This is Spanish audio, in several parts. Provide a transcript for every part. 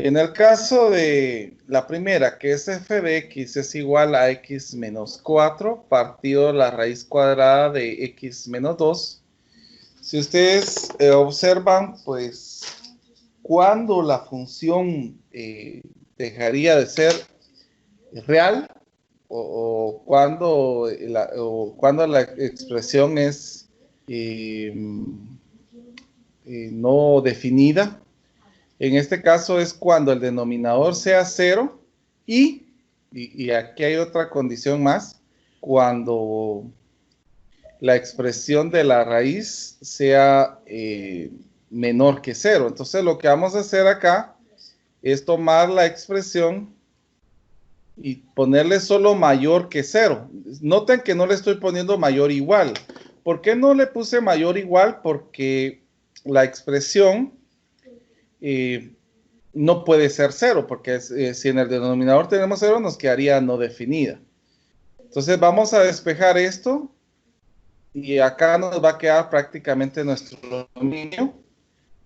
En el caso de la primera, que es f de x es igual a x menos 4 partido la raíz cuadrada de x menos 2. Si ustedes observan, pues, cuando la función dejaría de ser real o cuando la expresión es no definida. En este caso es cuando el denominador sea 0 y aquí hay otra condición más, cuando la expresión de la raíz sea menor que 0. Entonces lo que vamos a hacer acá es tomar la expresión y ponerle solo mayor que 0. Noten que no le estoy poniendo mayor igual. ¿Por qué no le puse mayor igual? Porque la expresión no puede ser 0, porque si en el denominador tenemos 0, nos quedaría no definida. Entonces vamos a despejar esto y acá nos va a quedar prácticamente nuestro dominio,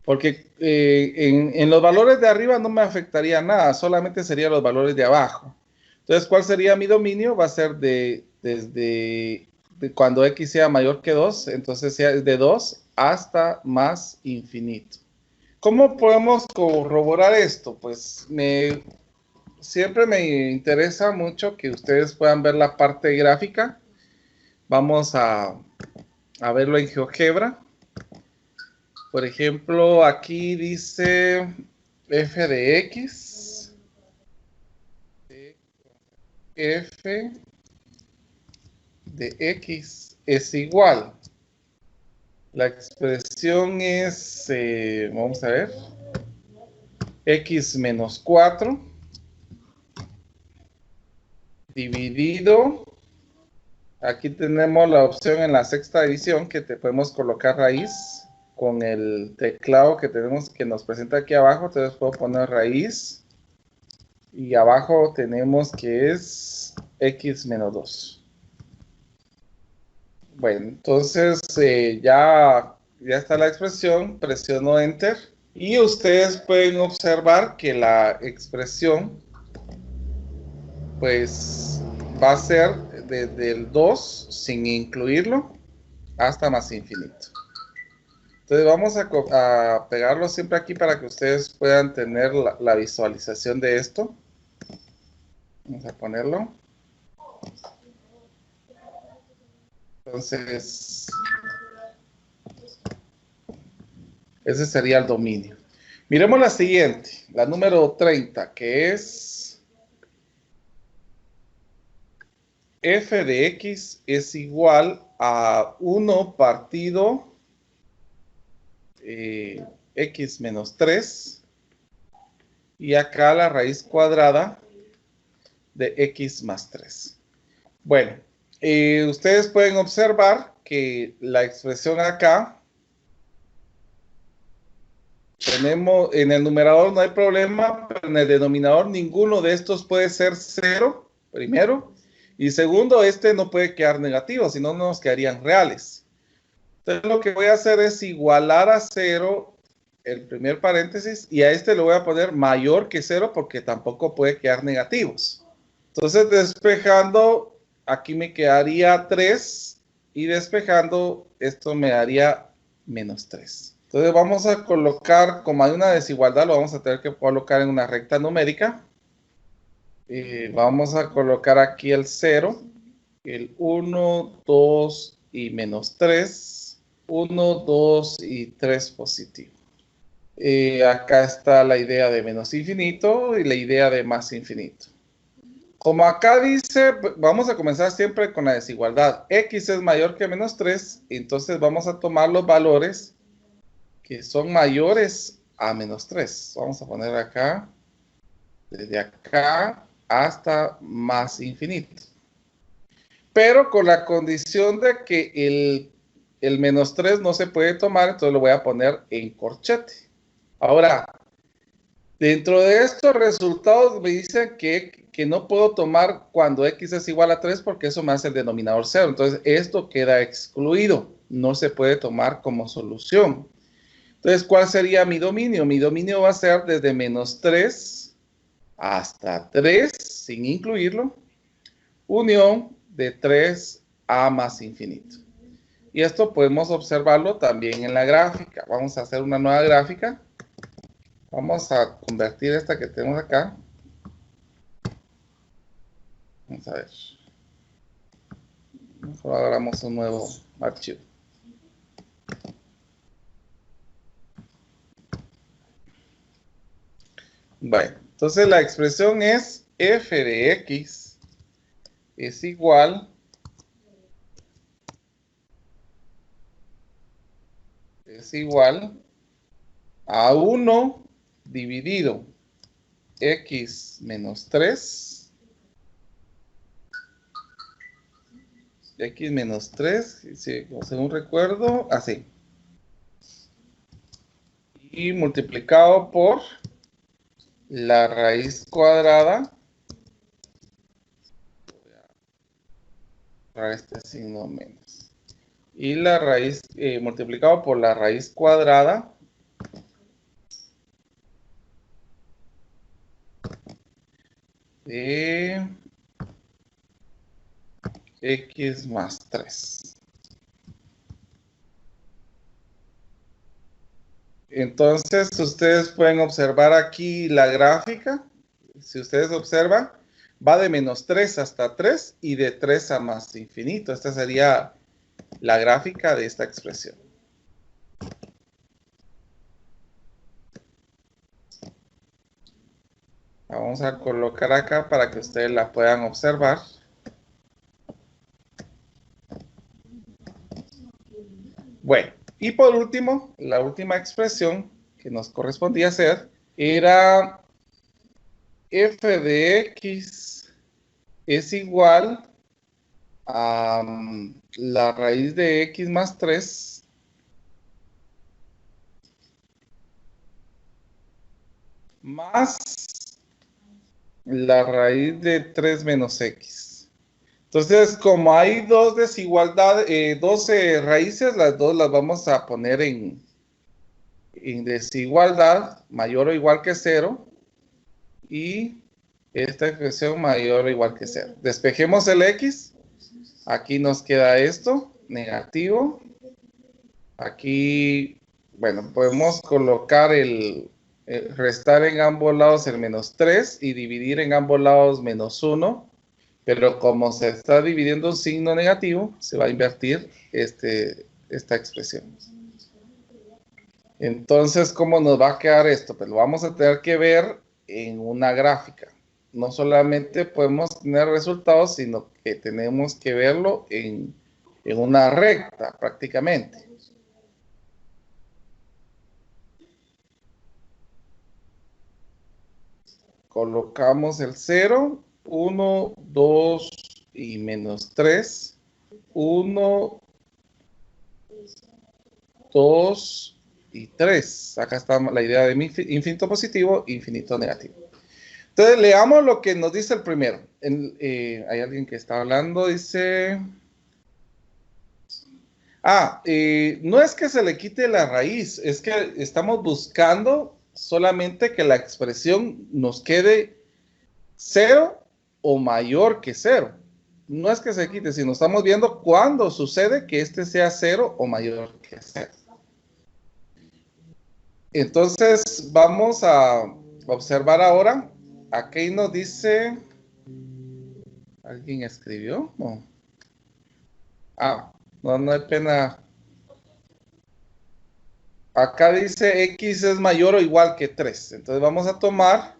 porque en los valores de arriba no me afectaría nada, solamente serían los valores de abajo. Entonces, ¿cuál sería mi dominio? Va a ser desde cuando x sea mayor que 2, entonces sea de 2 hasta más infinito. ¿Cómo podemos corroborar esto? Pues siempre me interesa mucho que ustedes puedan ver la parte gráfica. Vamos a verlo en GeoGebra. Por ejemplo, aquí dice f de x. F de x es igual. La expresión es, vamos a ver, x menos 4 dividido, aquí tenemos la opción en la sexta división que te podemos colocar raíz con el teclado que tenemos que nos presenta aquí abajo. Entonces puedo poner raíz y abajo tenemos que es x menos 2. Bueno, entonces ya está la expresión, presiono Enter y ustedes pueden observar que la expresión pues va a ser desde el 2 sin incluirlo hasta más infinito. Entonces vamos a pegarlo siempre aquí para que ustedes puedan tener la visualización de esto. Vamos a ponerlo. Entonces, ese sería el dominio. Miremos la siguiente, la número 30, que es f de x es igual a 1 partido x menos 3 y acá la raíz cuadrada de x más 3. Bueno, ustedes pueden observar que la expresión acá tenemos, en el numerador no hay problema, pero en el denominador ninguno de estos puede ser 0, primero, y segundo, este no puede quedar negativo, si no nos quedarían reales. Entonces lo que voy a hacer es igualar a 0 el primer paréntesis y a este le voy a poner mayor que 0 porque tampoco puede quedar negativos. Entonces despejando, aquí me quedaría 3 y despejando esto me daría menos 3. Entonces vamos a colocar, como hay una desigualdad, lo vamos a tener que colocar en una recta numérica. Vamos a colocar aquí el 0, el 1, 2 y menos 3, 1, 2 y 3 positivo. Acá está la idea de menos infinito y la idea de más infinito. Como acá dice, vamos a comenzar siempre con la desigualdad. X es mayor que menos 3, entonces vamos a tomar los valores que son mayores a menos 3. Vamos a poner acá, desde acá hasta más infinito. Pero con la condición de que el menos 3 no se puede tomar, entonces lo voy a poner en corchete. Ahora, dentro de estos resultados me dicen que no puedo tomar cuando x es igual a 3 porque eso me hace el denominador 0. Entonces, esto queda excluido. No se puede tomar como solución. Entonces, ¿cuál sería mi dominio? Mi dominio va a ser desde menos 3 hasta 3, sin incluirlo, unión de 3 a más infinito. Y esto podemos observarlo también en la gráfica. Vamos a hacer una nueva gráfica. Vamos a convertir esta que tenemos acá. Vamos a ver. Mejor agarramos un nuevo archivo. Bueno, entonces la expresión es f de x es igual a 1 dividido x menos 3, sí, según recuerdo, así, y multiplicado por la raíz cuadrada, para este signo menos, y la raíz multiplicado por la raíz cuadrada de x más 3. Entonces, ustedes pueden observar aquí la gráfica. Si ustedes observan, va de menos 3 hasta 3 y de 3 a más infinito. Esta sería la gráfica de esta expresión. La vamos a colocar acá para que ustedes la puedan observar. Bueno, y por último, la última expresión que nos correspondía hacer era f de x es igual a la raíz de x más 3 más la raíz de 3 menos x. Entonces, como hay dos desigualdades, 12 raíces, las dos las vamos a poner en desigualdad, mayor o igual que 0, y esta expresión mayor o igual que 0. Despejemos el x, aquí nos queda esto, negativo. Aquí, bueno, podemos colocar restar en ambos lados el menos 3 y dividir en ambos lados menos 1. Pero como se está dividiendo un signo negativo, se va a invertir esta expresión. Entonces, ¿cómo nos va a quedar esto? Pues lo vamos a tener que ver en una gráfica. No solamente podemos tener resultados, sino que tenemos que verlo en una recta prácticamente. Colocamos el 0, 1, 2 y menos 3. 1, 2 y 3. Acá está la idea de infinito positivo, infinito negativo. Entonces, leamos lo que nos dice el primero. Hay alguien que está hablando, dice... no es que se le quite la raíz, es que estamos buscando solamente que la expresión nos quede 0 o mayor que 0. No es que se quite, sino estamos viendo cuándo sucede que este sea 0 o mayor que 0. Entonces, vamos a observar ahora. Aquí nos dice... ¿Alguien escribió? No. No hay pena. Acá dice x es mayor o igual que 3. Entonces vamos a tomar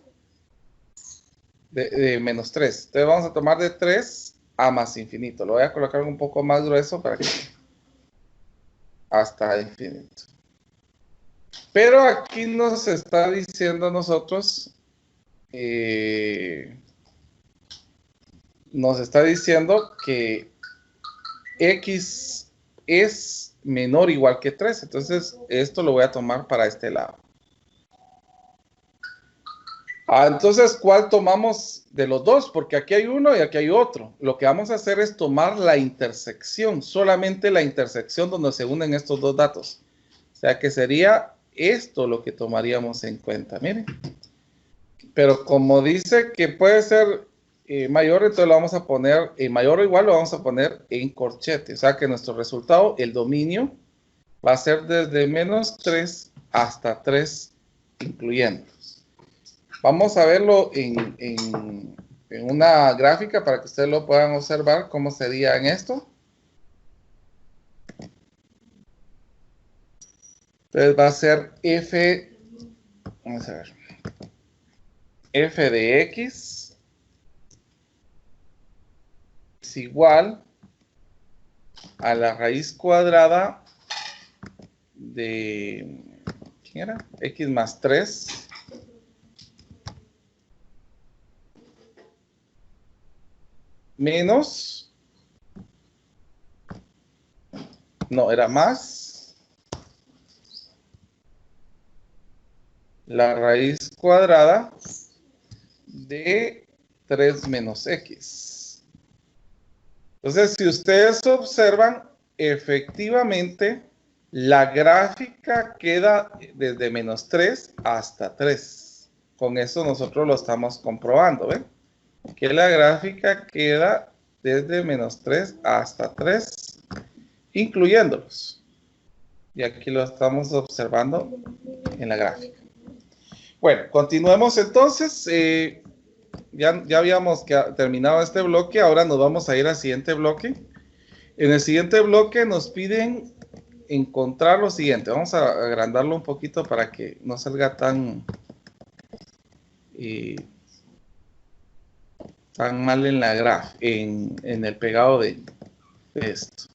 de menos 3. Entonces vamos a tomar de 3 a más infinito. Lo voy a colocar un poco más grueso para que hasta infinito. Pero aquí nos está diciendo a nosotros, nos está diciendo que x es menor o igual que 3. Entonces, esto lo voy a tomar para este lado. Entonces, ¿cuál tomamos de los dos? Porque aquí hay uno y aquí hay otro. Lo que vamos a hacer es tomar la intersección, solamente la intersección donde se unen estos dos datos. O sea que sería esto lo que tomaríamos en cuenta, miren. Pero como dice que puede ser mayor, entonces lo vamos a poner, mayor o igual lo vamos a poner en corchete. O sea que nuestro resultado, el dominio, va a ser desde menos 3 hasta 3, incluyéndolos. Vamos a verlo en una gráfica para que ustedes lo puedan observar cómo sería en esto. Entonces va a ser f, vamos a ver, f de x es igual a la raíz cuadrada de, ¿quién era? X más 3 menos, no, era más la raíz cuadrada de 3 menos x. Entonces, si ustedes observan, efectivamente, la gráfica queda desde menos 3 hasta 3. Con eso nosotros lo estamos comprobando, ¿ven? Que la gráfica queda desde menos 3 hasta 3, incluyéndolos. Y aquí lo estamos observando en la gráfica. Bueno, continuemos entonces. Ya habíamos terminado este bloque. Ahora nos vamos a ir al siguiente bloque. En el siguiente bloque nos piden encontrar lo siguiente. Vamos a agrandarlo un poquito para que no salga tan mal en la gráfica, en el pegado de esto.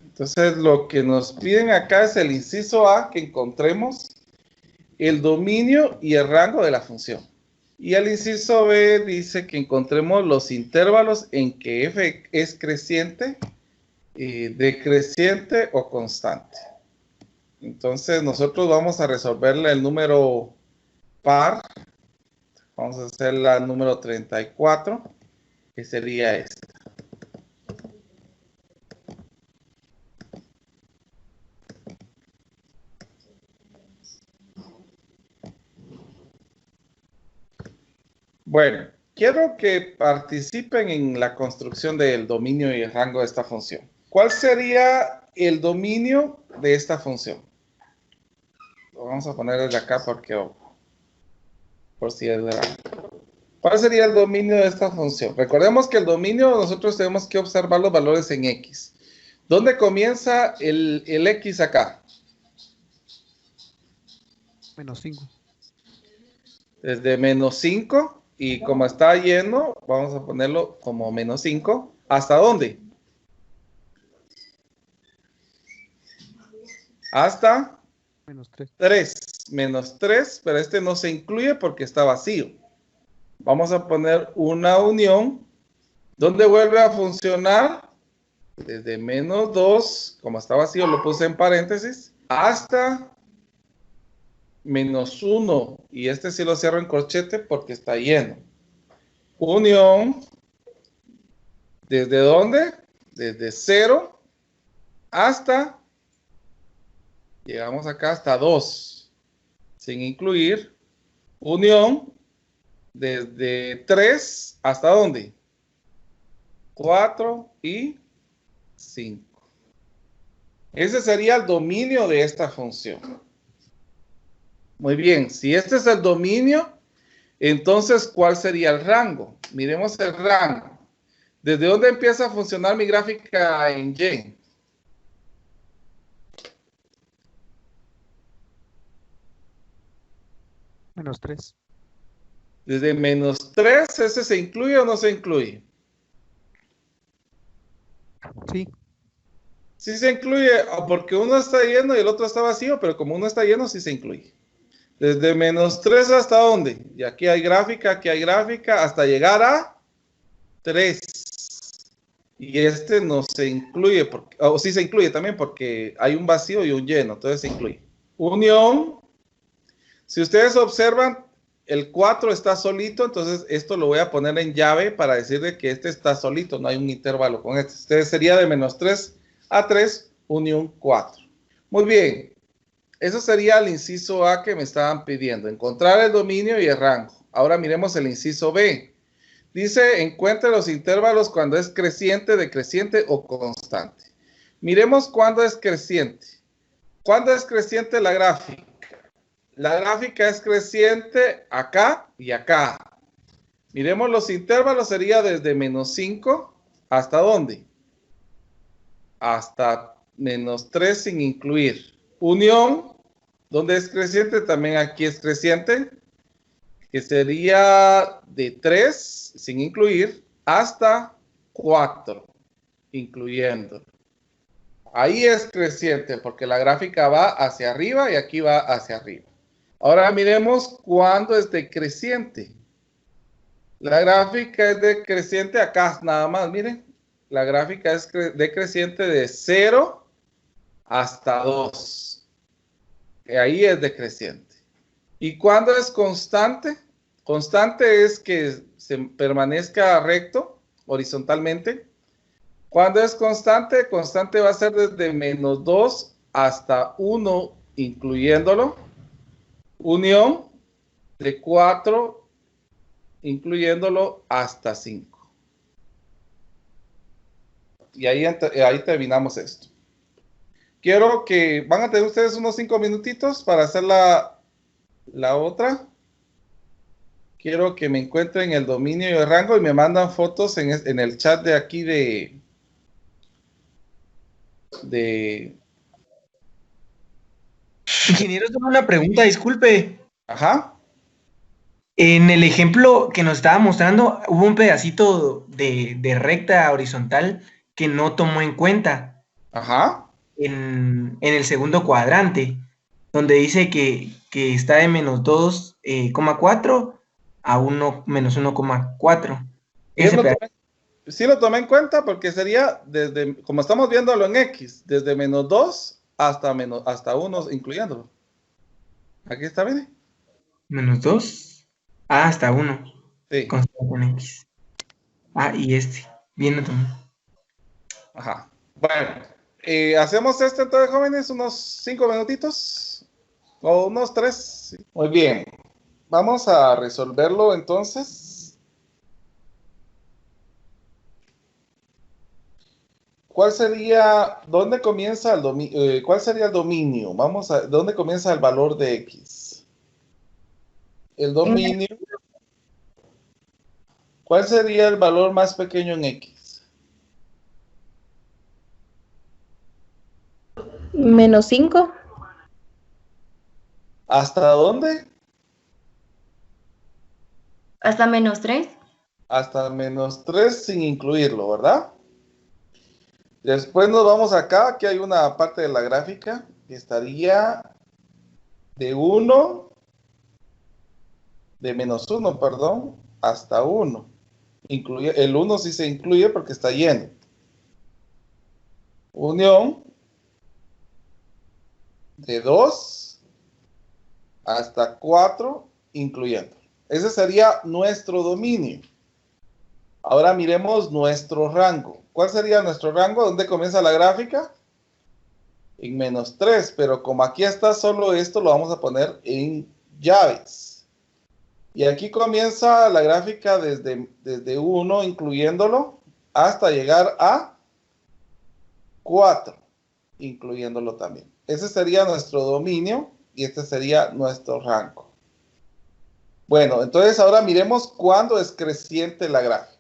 Entonces, lo que nos piden acá es el inciso A, que encontremos el dominio y el rango de la función. Y el inciso B dice que encontremos los intervalos en que f es creciente, decreciente o constante. Entonces, nosotros vamos a resolverle el número par. Vamos a hacer la número 34, que sería esta. Bueno, quiero que participen en la construcción del dominio y el rango de esta función. ¿Cuál sería el dominio de esta función? Lo vamos a poner desde acá porque, por si es verdad. ¿Cuál sería el dominio de esta función? Recordemos que el dominio nosotros tenemos que observar los valores en x. ¿Dónde comienza el x acá? Menos 5. Desde menos 5. Y como está lleno, vamos a ponerlo como menos 5. ¿Hasta dónde? Hasta Menos 3. 3. Menos 3, pero este no se incluye porque está vacío. Vamos a poner una unión. ¿Dónde vuelve a funcionar? Desde menos 2, como está vacío, lo puse en paréntesis, hasta menos 1, y este sí lo cierro en corchete porque está lleno. Unión, ¿desde dónde? Desde 0 hasta, llegamos acá hasta 2, sin incluir. Unión, desde 3 hasta dónde? 4 y 5. Ese sería el dominio de esta función. Muy bien, si este es el dominio, entonces, ¿cuál sería el rango? Miremos el rango. ¿Desde dónde empieza a funcionar mi gráfica en Y? Menos 3. Desde menos 3, ¿ese se incluye o no se incluye? Sí. Sí se incluye, porque uno está lleno y el otro está vacío, pero como uno está lleno, sí se incluye. Desde menos 3 hasta dónde? Y aquí hay gráfica, hasta llegar a 3. Y este no se incluye, o sí se incluye también porque hay un vacío y un lleno, entonces se incluye. Unión, si ustedes observan, el 4 está solito, entonces esto lo voy a poner en llave para decirle que este está solito, no hay un intervalo con este. Entonces sería de menos 3 a 3, unión 4. Muy bien, eso sería el inciso A que me estaban pidiendo, encontrar el dominio y el rango. Ahora miremos el inciso B. Dice, encuentre los intervalos cuando es creciente, decreciente o constante. Miremos cuándo es creciente. ¿Cuándo es creciente la gráfica? La gráfica es creciente acá y acá. Miremos los intervalos, sería desde menos 5 hasta ¿dónde? Hasta menos 3 sin incluir. Unión, ¿dónde es creciente? También aquí es creciente, que sería de 3 sin incluir hasta 4, incluyendo. Ahí es creciente porque la gráfica va hacia arriba y aquí va hacia arriba. Ahora miremos cuándo es decreciente. La gráfica es decreciente acá nada más, miren. La gráfica es decreciente de 0 hasta 2. Ahí es decreciente. ¿Y cuándo es constante? Constante es que se permanezca recto, horizontalmente. ¿Cuándo es constante? Constante va a ser desde menos 2 hasta 1, incluyéndolo. Unión de 4, incluyéndolo hasta 5. Y ahí terminamos esto. Quiero que van a tener ustedes unos 5 minutitos para hacer la otra. Quiero que me encuentren el dominio y el rango y me mandan fotos en el chat de aquí Ingeniero, solo una pregunta, disculpe. Ajá. En el ejemplo que nos estaba mostrando, hubo un pedacito de recta horizontal que no tomó en cuenta Ajá. en el segundo cuadrante, donde dice que está de menos 2,4 a 1 menos 1,4. Sí lo tomé en cuenta porque sería desde, como estamos viéndolo en X, desde menos 2 hasta 1, incluyéndolo. Aquí está, miren. Menos 2 hasta 1. Sí. Constante en X. Y este. Bien tomado. Ajá. Bueno, hacemos entonces, jóvenes, unos 5 minutitos o unos 3. Sí. Muy bien. Vamos a resolverlo entonces. ¿Cuál sería, dónde comienza el dominio? ¿Cuál sería el dominio? Vamos a, ¿dónde comienza el valor de X? El dominio. ¿Cuál sería el valor más pequeño en X? Menos 5. ¿Hasta dónde? Hasta menos 3. Hasta menos 3 sin incluirlo, ¿verdad? Después nos vamos acá, aquí hay una parte de la gráfica que estaría de 1, de menos 1, perdón, hasta 1. El 1 sí se incluye porque está lleno. Unión de 2 hasta 4, incluyendo. Ese sería nuestro dominio. Ahora miremos nuestro rango. ¿Cuál sería nuestro rango? ¿Dónde comienza la gráfica? En menos 3, pero como aquí está solo esto, lo vamos a poner en llaves. Y aquí comienza la gráfica desde 1, incluyéndolo, hasta llegar a 4, incluyéndolo también. Ese sería nuestro dominio y este sería nuestro rango. Bueno, entonces ahora miremos cuándo es creciente la gráfica.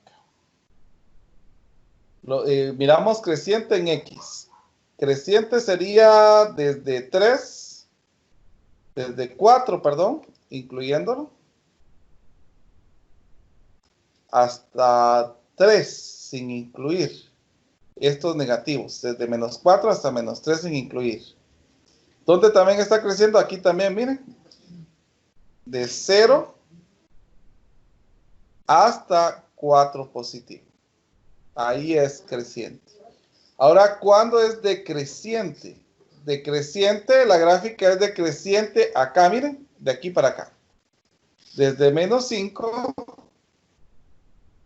Miramos creciente en X. Creciente sería desde 4, perdón, incluyéndolo, hasta 3, sin incluir estos negativos, desde menos 4 hasta menos 3 sin incluir. ¿Dónde también está creciendo? Aquí también, miren, de 0 hasta 4 positivo. Ahí es creciente. Ahora, ¿cuándo es decreciente? Decreciente, la gráfica es decreciente acá, miren, de aquí para acá. desde menos 5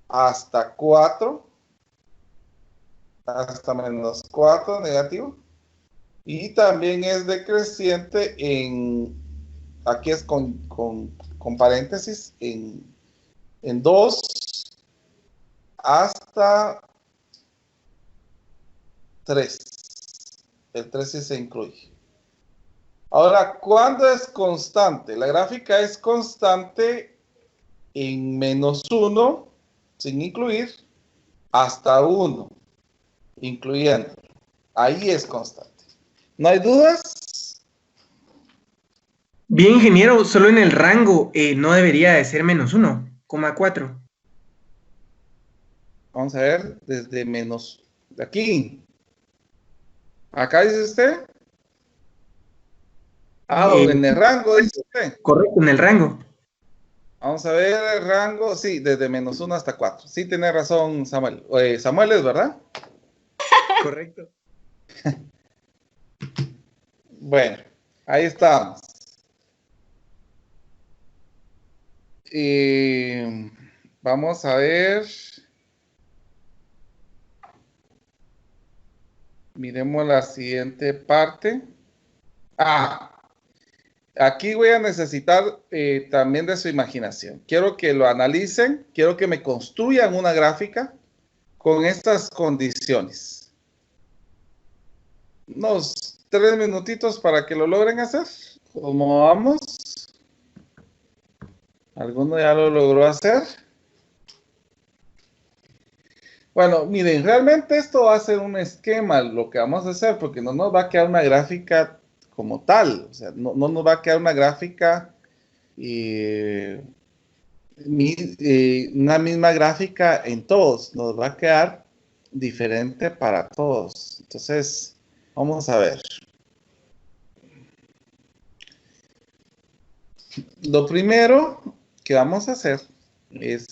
hasta 4, hasta menos 4 negativo. Y también es decreciente en, aquí es con paréntesis, en 2 hasta 3. El 3 sí se incluye. Ahora, ¿cuándo es constante? La gráfica es constante en menos 1, sin incluir, hasta 1, incluyendo. Ahí es constante. ¿No hay dudas? Bien, ingeniero, solo en el rango no debería de ser menos 1,4. Vamos a ver, desde menos, de aquí. ¿Acá dice usted? En el rango dice usted. Correcto, en el rango. Vamos a ver el rango, sí, desde menos 1 hasta 4. Sí, tiene razón Samuel. Samuel es, ¿verdad? Correcto. Bueno, ahí estamos. Vamos a ver. Miremos la siguiente parte. Aquí voy a necesitar también de su imaginación. Quiero que lo analicen, quiero que me construyan una gráfica con estas condiciones. Unos 3 minutitos para que lo logren hacer. ¿Cómo vamos? ¿Alguno ya lo logró hacer? Bueno, miren, realmente esto va a ser un esquema, lo que vamos a hacer, porque no nos va a quedar una gráfica como tal. O sea, no nos va a quedar una gráfica, una misma gráfica en todos. Nos va a quedar diferente para todos. Entonces, vamos a ver. Lo primero que vamos a hacer es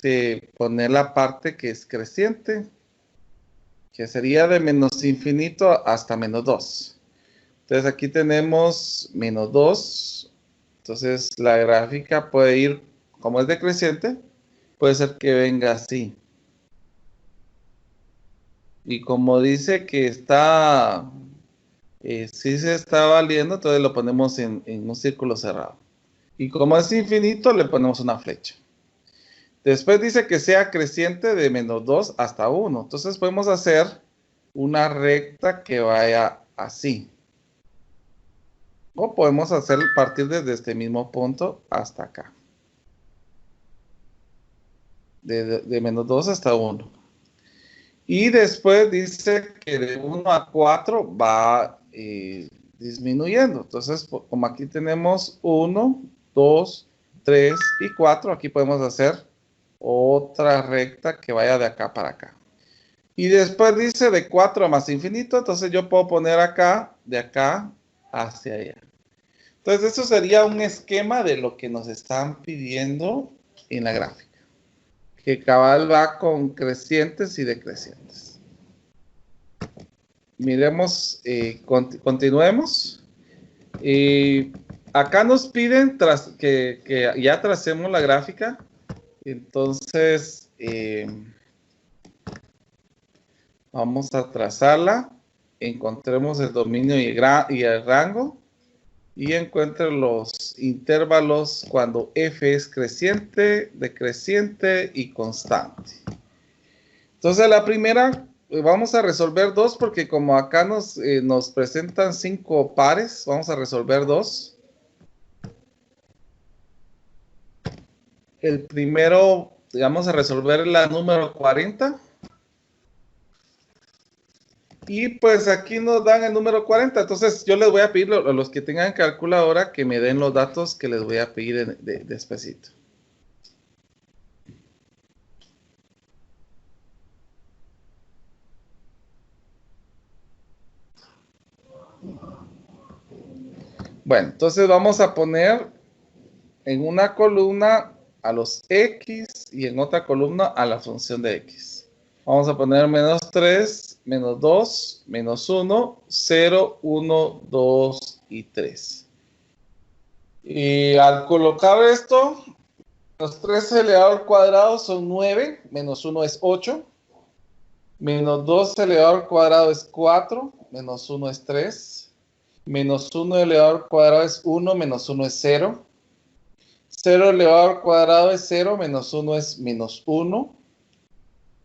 poner la parte que es creciente, que sería de menos infinito hasta menos 2. Entonces aquí tenemos menos 2. Entonces la gráfica puede ir, como es decreciente, puede ser que venga así. Y como dice que está, sí se está valiendo, entonces lo ponemos en un círculo cerrado. Y como es infinito, le ponemos una flecha. Después dice que sea creciente de menos 2 hasta 1. Entonces podemos hacer una recta que vaya así. O podemos hacer partir desde este mismo punto hasta acá. De menos 2 hasta 1. Y después dice que de 1 a 4 va disminuyendo. Entonces, como aquí tenemos 1, 2, 3 y 4, aquí podemos hacer otra recta que vaya de acá para acá. Y después dice de 4 a más infinito, entonces yo puedo poner acá, de acá hacia allá. Entonces eso sería un esquema de lo que nos están pidiendo en la gráfica. Que cabal va con crecientes y decrecientes. Miremos, continuemos. Acá nos piden que ya tracemos la gráfica. Entonces, vamos a trazarla. Encontremos el dominio y el rango. Y encuentre los intervalos cuando f es creciente, decreciente y constante. Entonces, la primera, vamos a resolver 2 porque como acá nos presentan 5 pares, vamos a resolver 2. El primero, vamos a resolver la número 40. Y pues aquí nos dan el número 40. Entonces yo les voy a pedir a los que tengan calculadora que me den los datos que les voy a pedir despacito. Bueno, entonces vamos a poner en una columna a los x y en otra columna a la función de x. Vamos a poner menos 3, menos 2, menos 1, 0, 1, 2 y 3. Y al colocar esto, 3 elevado al cuadrado son 9, menos 1 es 8. Menos 2 elevado al cuadrado es 4, menos 1 es 3. Menos 1 elevado al cuadrado es 1, menos 1 es 0. 0 elevado al cuadrado es 0, menos 1 es menos 1.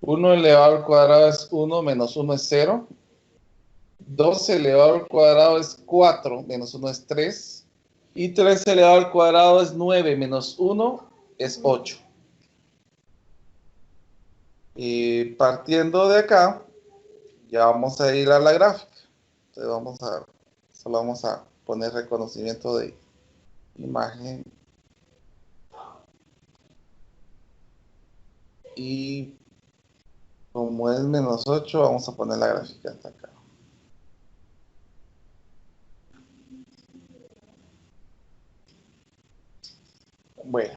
1 elevado al cuadrado es 1, menos 1 es 0. 2 elevado al cuadrado es 4, menos 1 es 3. Y 3 elevado al cuadrado es 9, menos 1 es 8. Y partiendo de acá, ya vamos a ir a la gráfica. Entonces solo vamos a poner reconocimiento de imagen. Y como es menos 8, vamos a poner la gráfica hasta acá. Bueno,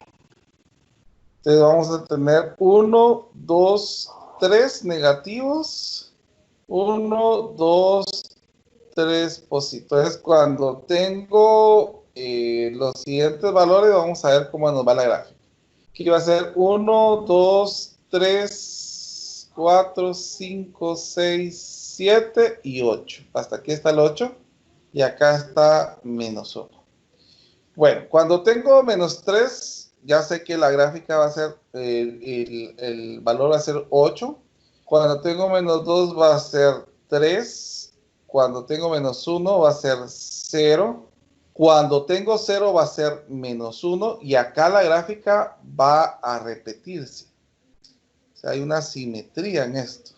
entonces vamos a tener 1, 2, 3 negativos, 1, 2, 3 positivos. Entonces cuando tengo los siguientes valores, vamos a ver cómo nos va la gráfica. Aquí va a ser 1, 2, 3, 4, 5, 6, 7 y 8. Hasta aquí está el 8 y acá está menos 1. Bueno, cuando tengo menos 3, ya sé que la gráfica va a ser, el valor va a ser 8. Cuando tengo menos 2 va a ser 3. Cuando tengo menos 1 va a ser 0. Cuando tengo 0 va a ser menos 1. Y acá la gráfica va a repetirse. O sea, hay una simetría en esto.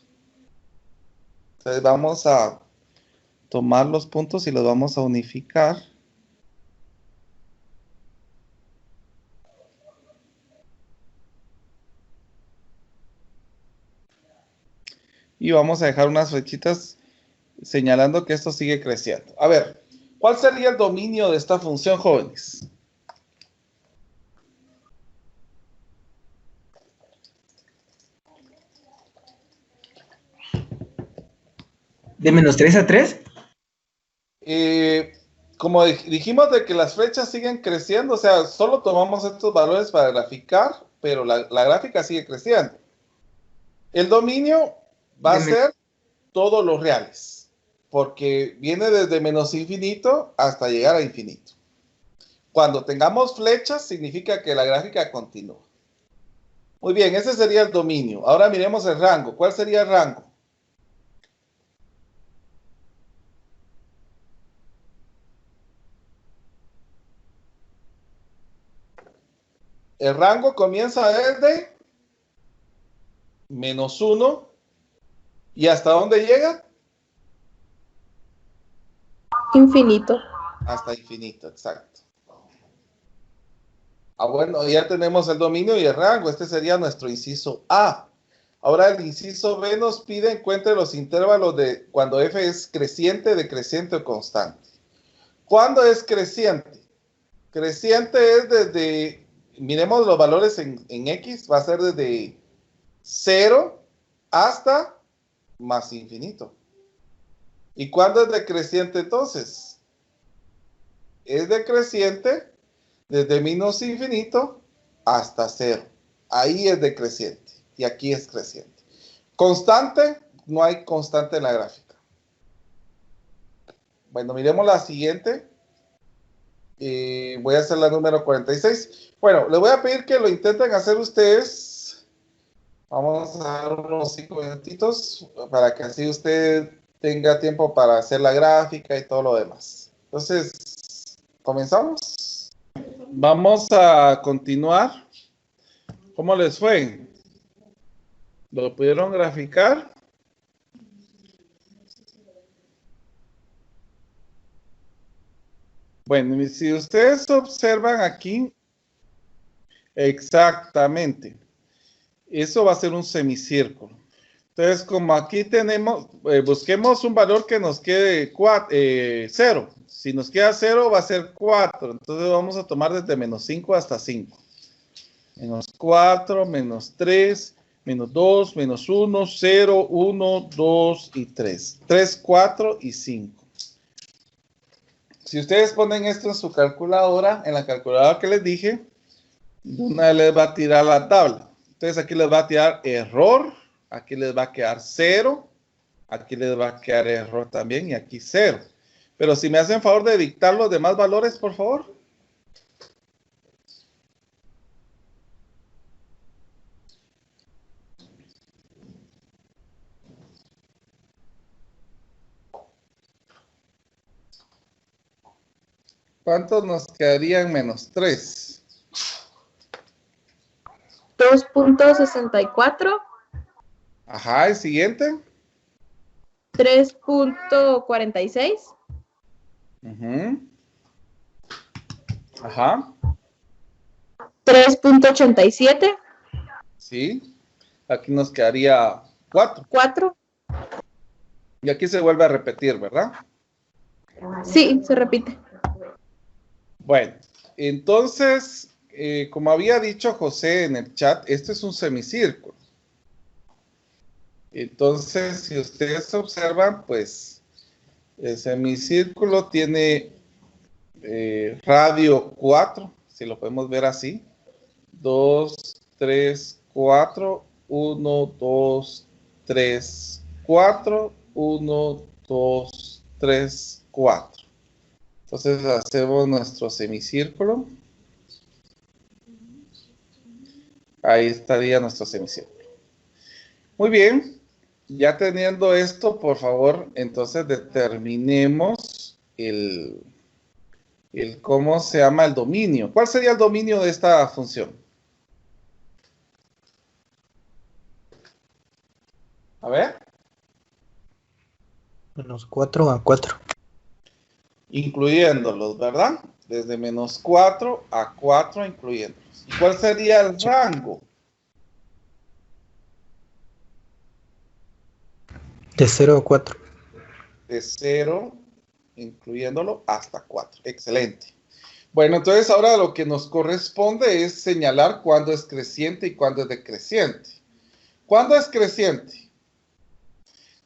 Entonces vamos a tomar los puntos y los vamos a unificar. Y vamos a dejar unas flechitas señalando que esto sigue creciendo. A ver, ¿cuál sería el dominio de esta función, jóvenes? ¿De menos 3 a 3? Como dijimos de que las flechas siguen creciendo, o sea, solo tomamos estos valores para graficar, pero la gráfica sigue creciendo. El dominio va a ser todos los reales, porque viene desde menos infinito hasta llegar a infinito. Cuando tengamos flechas, significa que la gráfica continúa. Muy bien, ese sería el dominio. Ahora miremos el rango. ¿Cuál sería el rango? El rango comienza desde menos 1 y ¿hasta dónde llega? Infinito. Hasta infinito, exacto. Bueno, ya tenemos el dominio y el rango. Este sería nuestro inciso A. Ahora el inciso B nos pide encuentre los intervalos de cuando f es creciente, decreciente o constante. ¿Cuándo es creciente? Creciente es desde, miremos los valores en X, va a ser desde 0 hasta más infinito. ¿Y cuándo es decreciente entonces? Es decreciente desde menos infinito hasta 0. Ahí es decreciente y aquí es creciente. Constante, no hay constante en la gráfica. Bueno, miremos la siguiente. Voy a hacer la número 46. Bueno, les voy a pedir que lo intenten hacer ustedes. Vamos a dar unos 5 minutitos para que así usted tenga tiempo para hacer la gráfica y todo lo demás. Entonces, ¿comenzamos? Vamos a continuar. ¿Cómo les fue? ¿Lo pudieron graficar? Bueno, si ustedes observan aquí, exactamente, eso va a ser un semicírculo. Entonces, como aquí tenemos, busquemos un valor que nos quede 0. Si nos queda 0, va a ser 4. Entonces, vamos a tomar desde menos 5 hasta 5. Menos 4, menos 3, menos 2, menos 1, 0, 1, 2 y 3. 3, 4 y 5. Si ustedes ponen esto en su calculadora, en la calculadora que les dije, De una vez les va a tirar la tabla. Entonces aquí les va a tirar error, aquí les va a quedar 0, aquí les va a quedar error también y aquí 0. Pero si me hacen favor de dictar los demás valores, por favor. ¿Cuántos nos quedarían menos 3? 2.64, Ajá, el siguiente. 3.46, Ujú. Ajá, 3.87, sí. Aquí nos quedaría 4. 4. Y aquí se vuelve a repetir, ¿verdad? Sí, se repite. Bueno, entonces, como había dicho José en el chat, esto es un semicírculo. Entonces, si ustedes observan, pues el semicírculo tiene radio 4, si lo podemos ver así. 2, 3, 4, 1, 2, 3, 4, 1, 2, 3, 4. Entonces hacemos nuestro semicírculo. Ahí estaría nuestro semicírculo. Muy bien. Ya teniendo esto, por favor, entonces determinemos el cómo se llama el dominio. ¿Cuál sería el dominio de esta función? A ver. Menos 4 a 4. Incluyéndolos, ¿verdad? Desde menos 4 a 4 incluyéndolos. ¿Y cuál sería el rango? De 0 a 4. De 0, incluyéndolo, hasta 4. Excelente. Bueno, entonces ahora lo que nos corresponde es señalar cuándo es creciente y cuándo es decreciente. ¿Cuándo es creciente?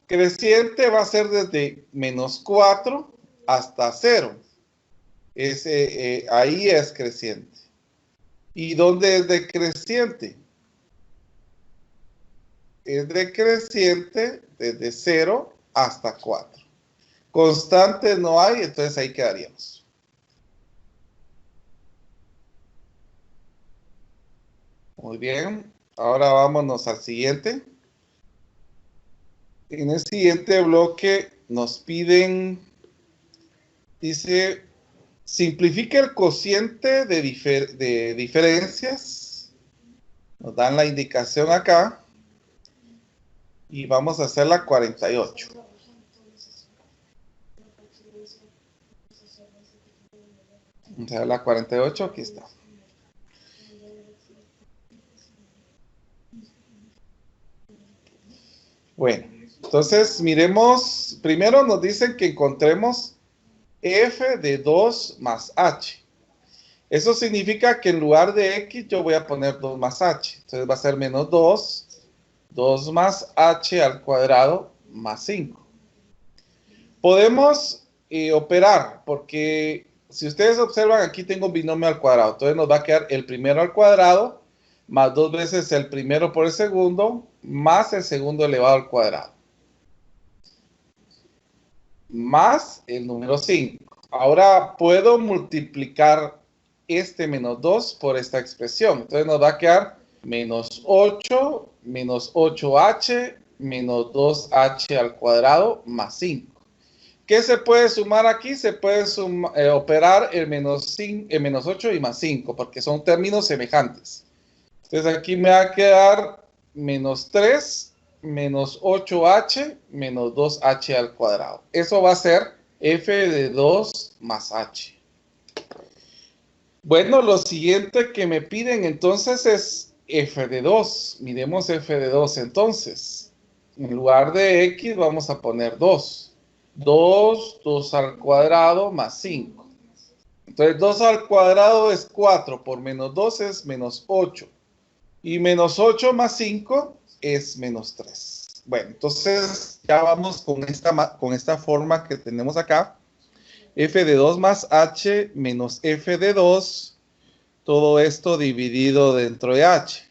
Creciente va a ser desde menos 4 hasta 0. Ahí es creciente. ¿Y dónde es decreciente? Es decreciente desde 0 hasta 4. Constante no hay, entonces ahí quedaríamos. Muy bien. Ahora vámonos al siguiente. En el siguiente bloque nos piden, dice, simplifica el cociente de diferencias. Nos dan la indicación acá. Y vamos a hacer la 48. Vamos a ver la 48, aquí está. Bueno, entonces miremos, primero nos dicen que encontremos f de 2 más h. Eso significa que en lugar de x yo voy a poner 2 más h. Entonces va a ser menos 2 más h al cuadrado más 5. Podemos operar, porque si ustedes observan, aquí tengo un binomio al cuadrado. Entonces nos va a quedar el primero al cuadrado, más 2 veces el primero por el segundo, más el segundo elevado al cuadrado. Más el número 5. Ahora puedo multiplicar este menos 2 por esta expresión. Entonces nos va a quedar menos 8, menos 8h, menos 2h al cuadrado, más 5. ¿Qué se puede sumar aquí? Se puede operar el menos 8 y más 5, porque son términos semejantes. Entonces aquí me va a quedar menos 3, menos 8h, menos 2h al cuadrado. Eso va a ser f de 2 más h. Bueno, lo siguiente que me piden entonces es f de 2. Miremos f de 2 entonces. En lugar de x vamos a poner 2. 2 al cuadrado más 5. Entonces 2 al cuadrado es 4, por menos 2 es menos 8. Y menos 8 más 5 es menos 3. Bueno, entonces ya vamos con esta forma que tenemos acá. F de 2 más h menos f de 2 Todo esto dividido dentro de h.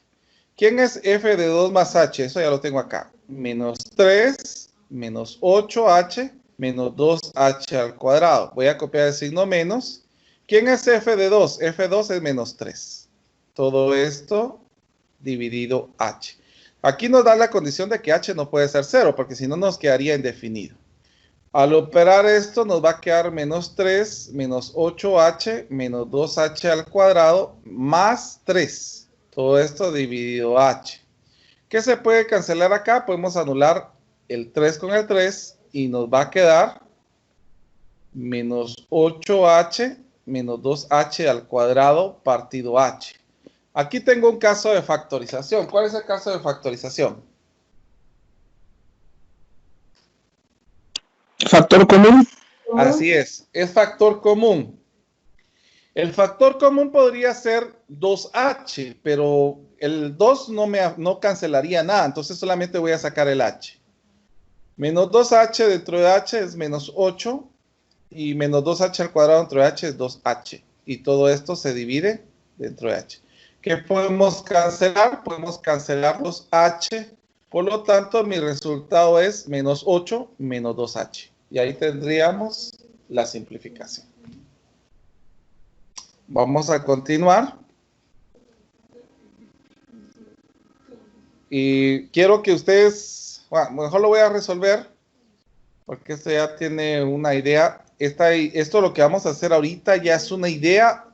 ¿Quién es f de 2 más h? Eso ya lo tengo acá. Menos 3 menos 8h menos 2h al cuadrado. Voy a copiar el signo menos. ¿Quién es f de 2? f2 es menos 3. Todo esto dividido h. Aquí nos da la condición de que h no puede ser 0, porque si no nos quedaría indefinido. Al operar esto nos va a quedar menos 3 menos 8h menos 2h al cuadrado más 3. Todo esto dividido h. ¿Qué se puede cancelar acá? Podemos anular el 3 con el 3 y nos va a quedar menos 8h menos 2h al cuadrado partido h. Aquí tengo un caso de factorización. ¿Cuál es el caso de factorización? Factor común. Así es factor común. El factor común podría ser 2h, pero el 2 no cancelaría nada, entonces solamente voy a sacar el h. Menos 2h dentro de h es menos 8, y menos 2h al cuadrado dentro de h es 2h. Y todo esto se divide dentro de h. ¿Qué podemos cancelar? Podemos cancelar los h, por lo tanto mi resultado es menos 8 menos 2h. Y ahí tendríamos la simplificación. Vamos a continuar. Y quiero que ustedes, bueno, mejor lo voy a resolver, porque esto ya tiene una idea. Esto lo que vamos a hacer ahorita ya es una idea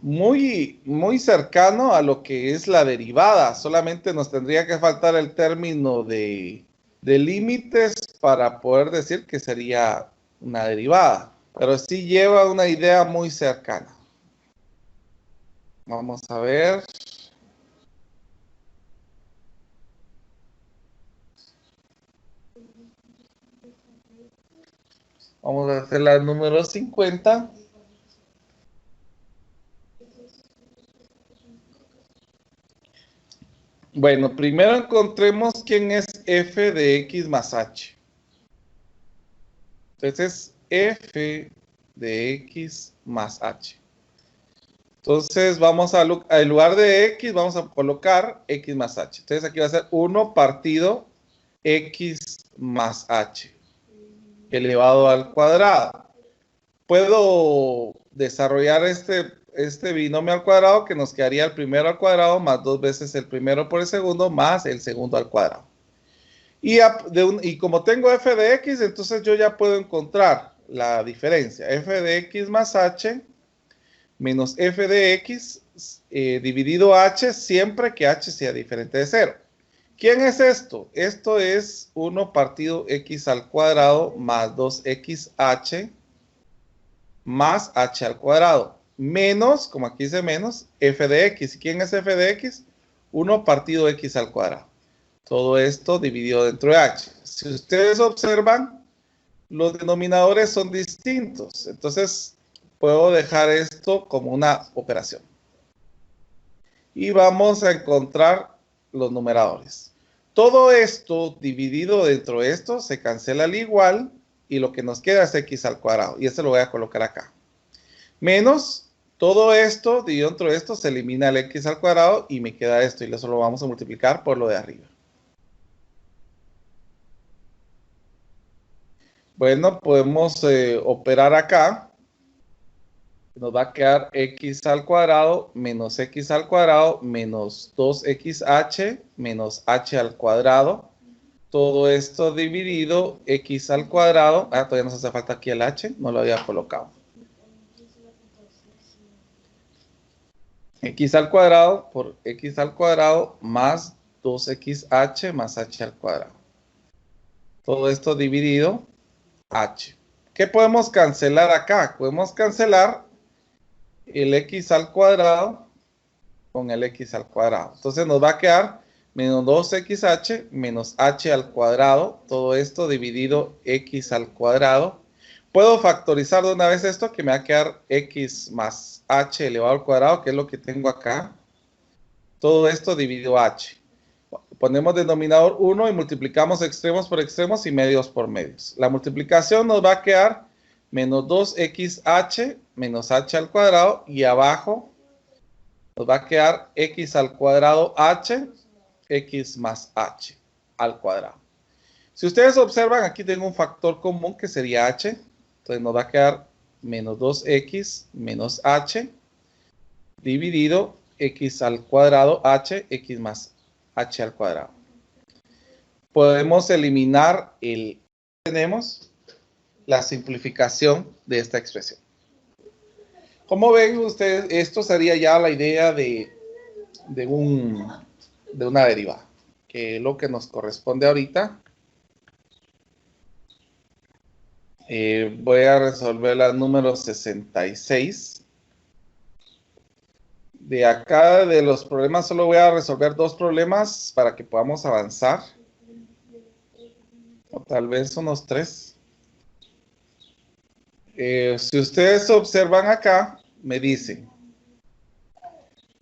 muy, muy cercano a lo que es la derivada. Solamente nos tendría que faltar el término de límites para poder decir que sería una derivada. Pero sí lleva una idea muy cercana. Vamos a ver. Vamos a hacer la número 50. Bueno, primero encontremos quién es f de x más h. Entonces, f de x más h. Entonces, vamos a, en lugar de x, vamos a colocar x más h. Entonces, aquí va a ser 1 partido x más h elevado al cuadrado. Puedo desarrollar este binomio al cuadrado, que nos quedaría el primero al cuadrado más 2 veces el primero por el segundo más el segundo al cuadrado. Y como tengo f de x, entonces yo ya puedo encontrar la diferencia. F de x más h menos f de x dividido h, siempre que h sea diferente de 0. ¿Quién es esto? Esto es 1 partido x al cuadrado más 2xh más h al cuadrado. Menos, como aquí dice menos, f de x. ¿Quién es f de x? 1 partido x al cuadrado. Todo esto dividido dentro de h. Si ustedes observan, los denominadores son distintos. Entonces, puedo dejar esto como una operación. Y vamos a encontrar los numeradores. Todo esto dividido dentro de esto se cancela al igual. Y lo que nos queda es x al cuadrado. Y este lo voy a colocar acá. Menos todo esto dividido dentro de esto se elimina el x al cuadrado. Y me queda esto. Y eso lo vamos a multiplicar por lo de arriba. Bueno, podemos operar acá. Nos va a quedar x al cuadrado menos x al cuadrado menos 2xh menos h al cuadrado. Todo esto dividido x al cuadrado. Todavía nos hace falta aquí el h. No lo había colocado. X al cuadrado por x al cuadrado más 2xh más h al cuadrado. Todo esto dividido h. ¿Qué podemos cancelar acá? Podemos cancelar el x al cuadrado con el x al cuadrado. Entonces nos va a quedar menos 2xh menos h al cuadrado. Todo esto dividido x al cuadrado. Puedo factorizar de una vez esto, que me va a quedar x más h elevado al cuadrado, que es lo que tengo acá. Todo esto dividido h. Ponemos denominador 1 y multiplicamos extremos por extremos y medios por medios. La multiplicación nos va a quedar menos 2xh menos h al cuadrado, y abajo nos va a quedar x al cuadrado h, x más h al cuadrado. Si ustedes observan, aquí tengo un factor común que sería h. Entonces nos va a quedar menos 2x menos h dividido x al cuadrado h, x más h al cuadrado. Podemos eliminar tenemos la simplificación de esta expresión. Como ven ustedes, esto sería ya la idea de una derivada, que es lo que nos corresponde ahorita. Voy a resolver la número 66. De acá, de los problemas, solo voy a resolver 2 problemas para que podamos avanzar. O tal vez unos 3. Si ustedes observan acá, me dicen,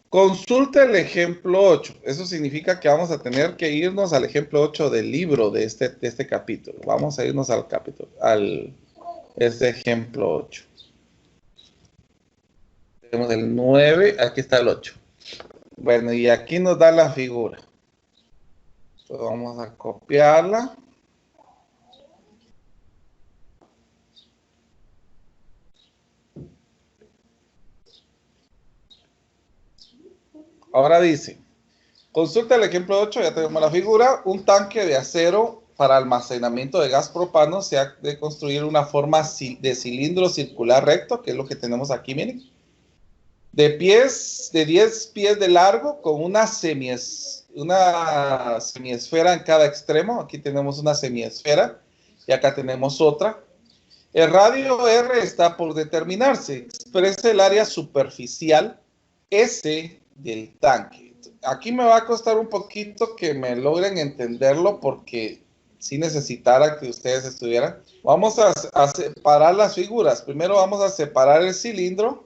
consulta el ejemplo 8. Eso significa que vamos a tener que irnos al ejemplo 8 del libro de este capítulo. Vamos a irnos al capítulo, este ejemplo 8. Tenemos el 9, aquí está el 8. Bueno, y aquí nos da la figura. Entonces vamos a copiarla. Ahora dice, consulta el ejemplo 8, ya tenemos la figura. Un tanque de acero para almacenamiento de gas propano se ha de construir una forma de cilindro circular recto, que es lo que tenemos aquí, miren. De 10 pies de largo, con una semiesfera en cada extremo. Aquí tenemos una semiesfera y acá tenemos otra. El radio R está por determinarse. Expresa el área superficial S del tanque. Aquí me va a costar un poquito que me logren entenderlo porque si necesitara que ustedes estudiaran. Vamos a separar las figuras. Primero vamos a separar el cilindro.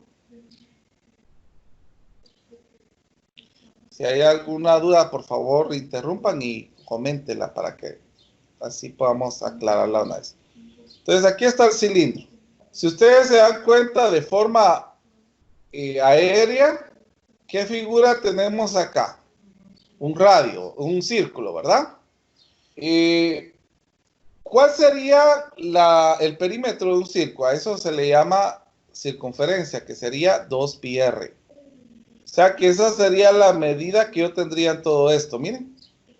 Si hay alguna duda, por favor, interrumpan y coméntenla para que así podamos aclararla una vez. Entonces, aquí está el cilindro. Si ustedes se dan cuenta de forma aérea, ¿qué figura tenemos acá? Un radio, un círculo, ¿verdad? ¿Cuál sería el perímetro de un círculo? A eso se le llama circunferencia, que sería 2πr. O sea que esa sería la medida que yo tendría en todo esto. Miren,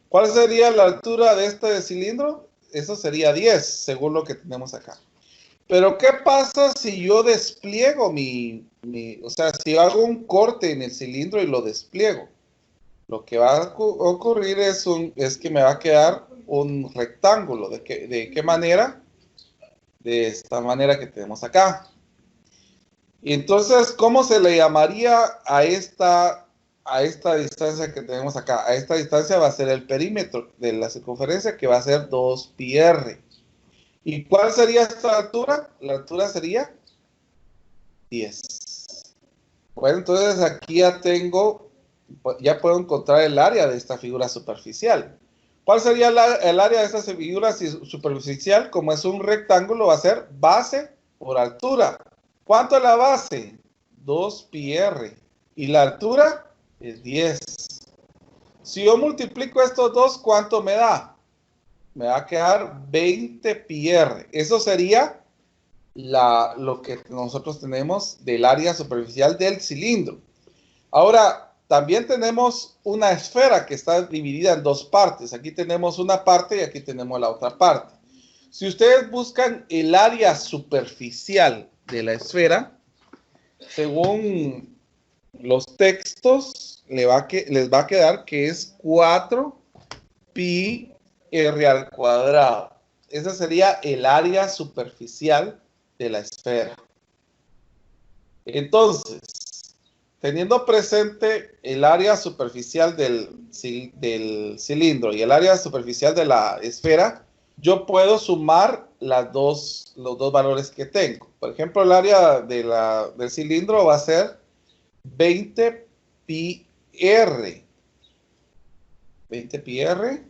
¿cuál sería la altura de este cilindro? Eso sería 10, según lo que tenemos acá. Pero ¿qué pasa si yo despliego o sea, si hago un corte en el cilindro y lo despliego? Lo que va a ocurrir es que me va a quedar un rectángulo. ¿De qué manera? De esta manera que tenemos acá. Y entonces, ¿cómo se le llamaría a esta distancia que tenemos acá? A esta distancia va a ser el perímetro de la circunferencia, que va a ser 2πr. ¿Y cuál sería esta altura? La altura sería 10. Bueno, entonces aquí ya puedo encontrar el área de esta figura superficial. ¿Cuál sería el área de esta figura superficial? Como es un rectángulo, va a ser base por altura. ¿Cuánto es la base? 2πr. ¿Y la altura? Es 10. Si yo multiplico estos dos, ¿cuánto me da? Me va a quedar 20πr. Eso sería lo que nosotros tenemos del área superficial del cilindro. Ahora, también tenemos una esfera que está dividida en 2 partes. Aquí tenemos una parte y aquí tenemos la otra parte. Si ustedes buscan el área superficial de la esfera, según los textos, les va a quedar que es 4πr al cuadrado. Ese sería el área superficial de la esfera. Entonces, teniendo presente el área superficial del cilindro y el área superficial de la esfera, yo puedo sumar los dos valores que tengo. Por ejemplo, el área del cilindro va a ser 20πr. 20πr.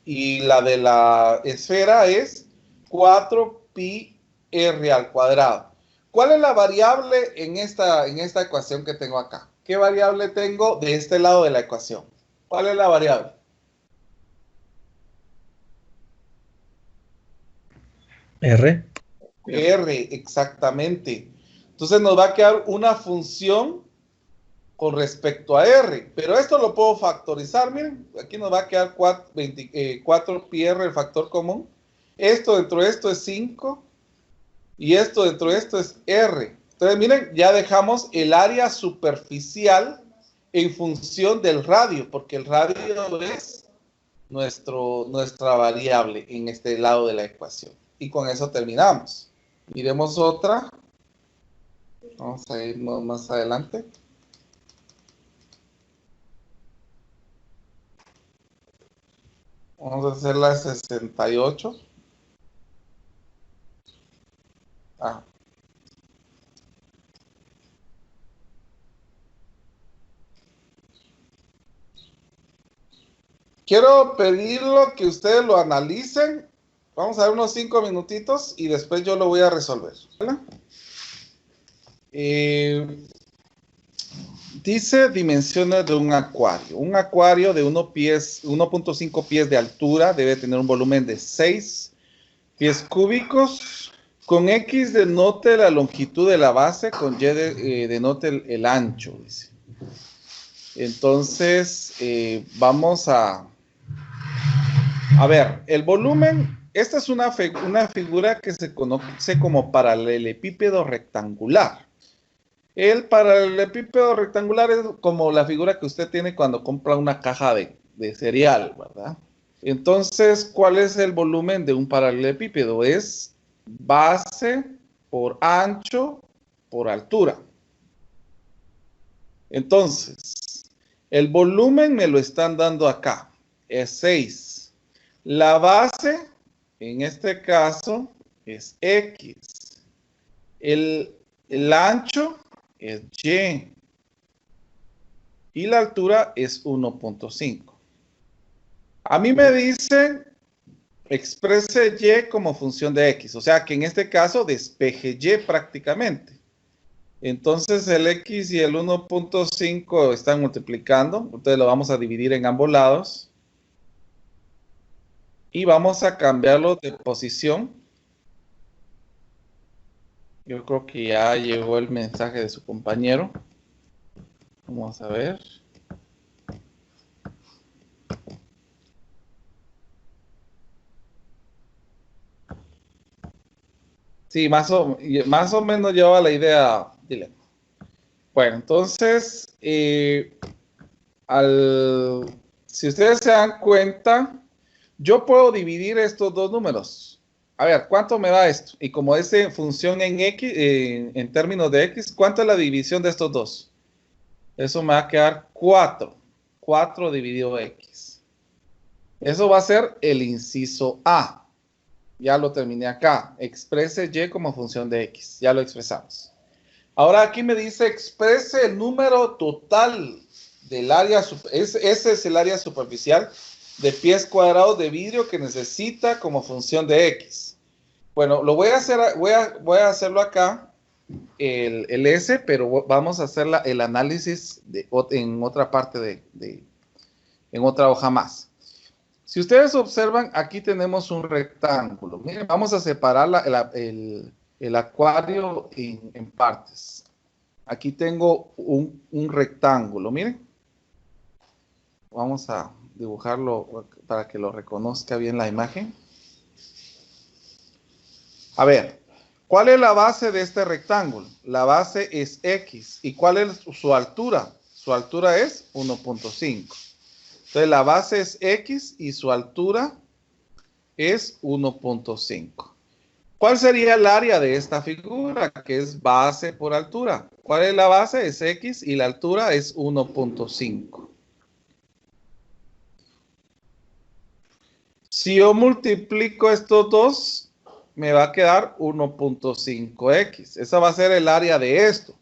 Y la de la esfera es 4πr al cuadrado. ¿Cuál es la variable en esta ecuación que tengo acá? ¿qué variable tengo de este lado de la ecuación? ¿Cuál es la variable? R. R, exactamente. Entonces nos va a quedar una función con respecto a R, pero esto lo puedo factorizar, miren, aquí nos va a quedar 4 pi R, el factor común. Esto dentro de esto es 5 y esto dentro de esto es R. Entonces miren, ya dejamos el área superficial en función del radio, porque el radio es nuestra variable en este lado de la ecuación. Y con eso terminamos. Miremos otra. Vamos a ir más adelante. Vamos a hacer la 68. Ah. Quiero pedirlo que ustedes lo analicen. Vamos a ver unos 5 minutitos y después yo lo voy a resolver. ¿Vale? Dice dimensiones de un acuario. Un acuario de 1.5 pies de altura debe tener un volumen de 6 pies cúbicos. Con X denote la longitud de la base, con Y denote el ancho. Dice. Entonces, vamos a ver, el volumen. Esta es una figura que se conoce como paralelepípedo rectangular. El paralelepípedo rectangular es como la figura que usted tiene cuando compra una caja de cereal, ¿verdad? Entonces, ¿cuál es el volumen de un paralelepípedo? Es base por ancho por altura. Entonces, el volumen me lo están dando acá. Es 6. La base, en este caso, es X. El ancho es Y. Y la altura es 1.5. A mí me dicen, exprese Y como función de X. O sea que en este caso despeje Y prácticamente. Entonces el X y el 1.5 están multiplicando. Entonces lo vamos a dividir en ambos lados. Y vamos a cambiarlo de posición. Yo creo que ya llegó el mensaje de su compañero. Vamos a ver. Sí, más o menos lleva la idea. Dile. Bueno, entonces, si ustedes se dan cuenta, yo puedo dividir estos dos números. A ver, ¿cuánto me da esto? Y como es función en X, en términos de X, ¿cuánto es la división de estos dos? Eso me va a quedar 4. 4 dividido X. Eso va a ser el inciso A. Ya lo terminé acá. Exprese Y como función de X. Ya lo expresamos. Ahora aquí me dice exprese el número total del área. Ese es el área superficial de pies cuadrados de vidrio que necesita como función de X. Bueno, lo voy a hacer, voy a hacerlo acá, el S, pero vamos a hacer el análisis en otra parte en otra hoja más. Si ustedes observan, aquí tenemos un rectángulo. Miren, vamos a separar el acuario en partes. Aquí tengo un rectángulo, miren. Vamos a dibujarlo para que lo reconozca bien la imagen. A ver, ¿cuál es la base de este rectángulo? La base es X. ¿Y cuál es su altura? Su altura es 1.5. Entonces la base es X y su altura es 1.5. ¿Cuál sería el área de esta figura? Que es base por altura. ¿Cuál es la base? Es X y la altura es 1.5. Si yo multiplico estos dos, me va a quedar 1.5x. Esa va a ser el área de esto.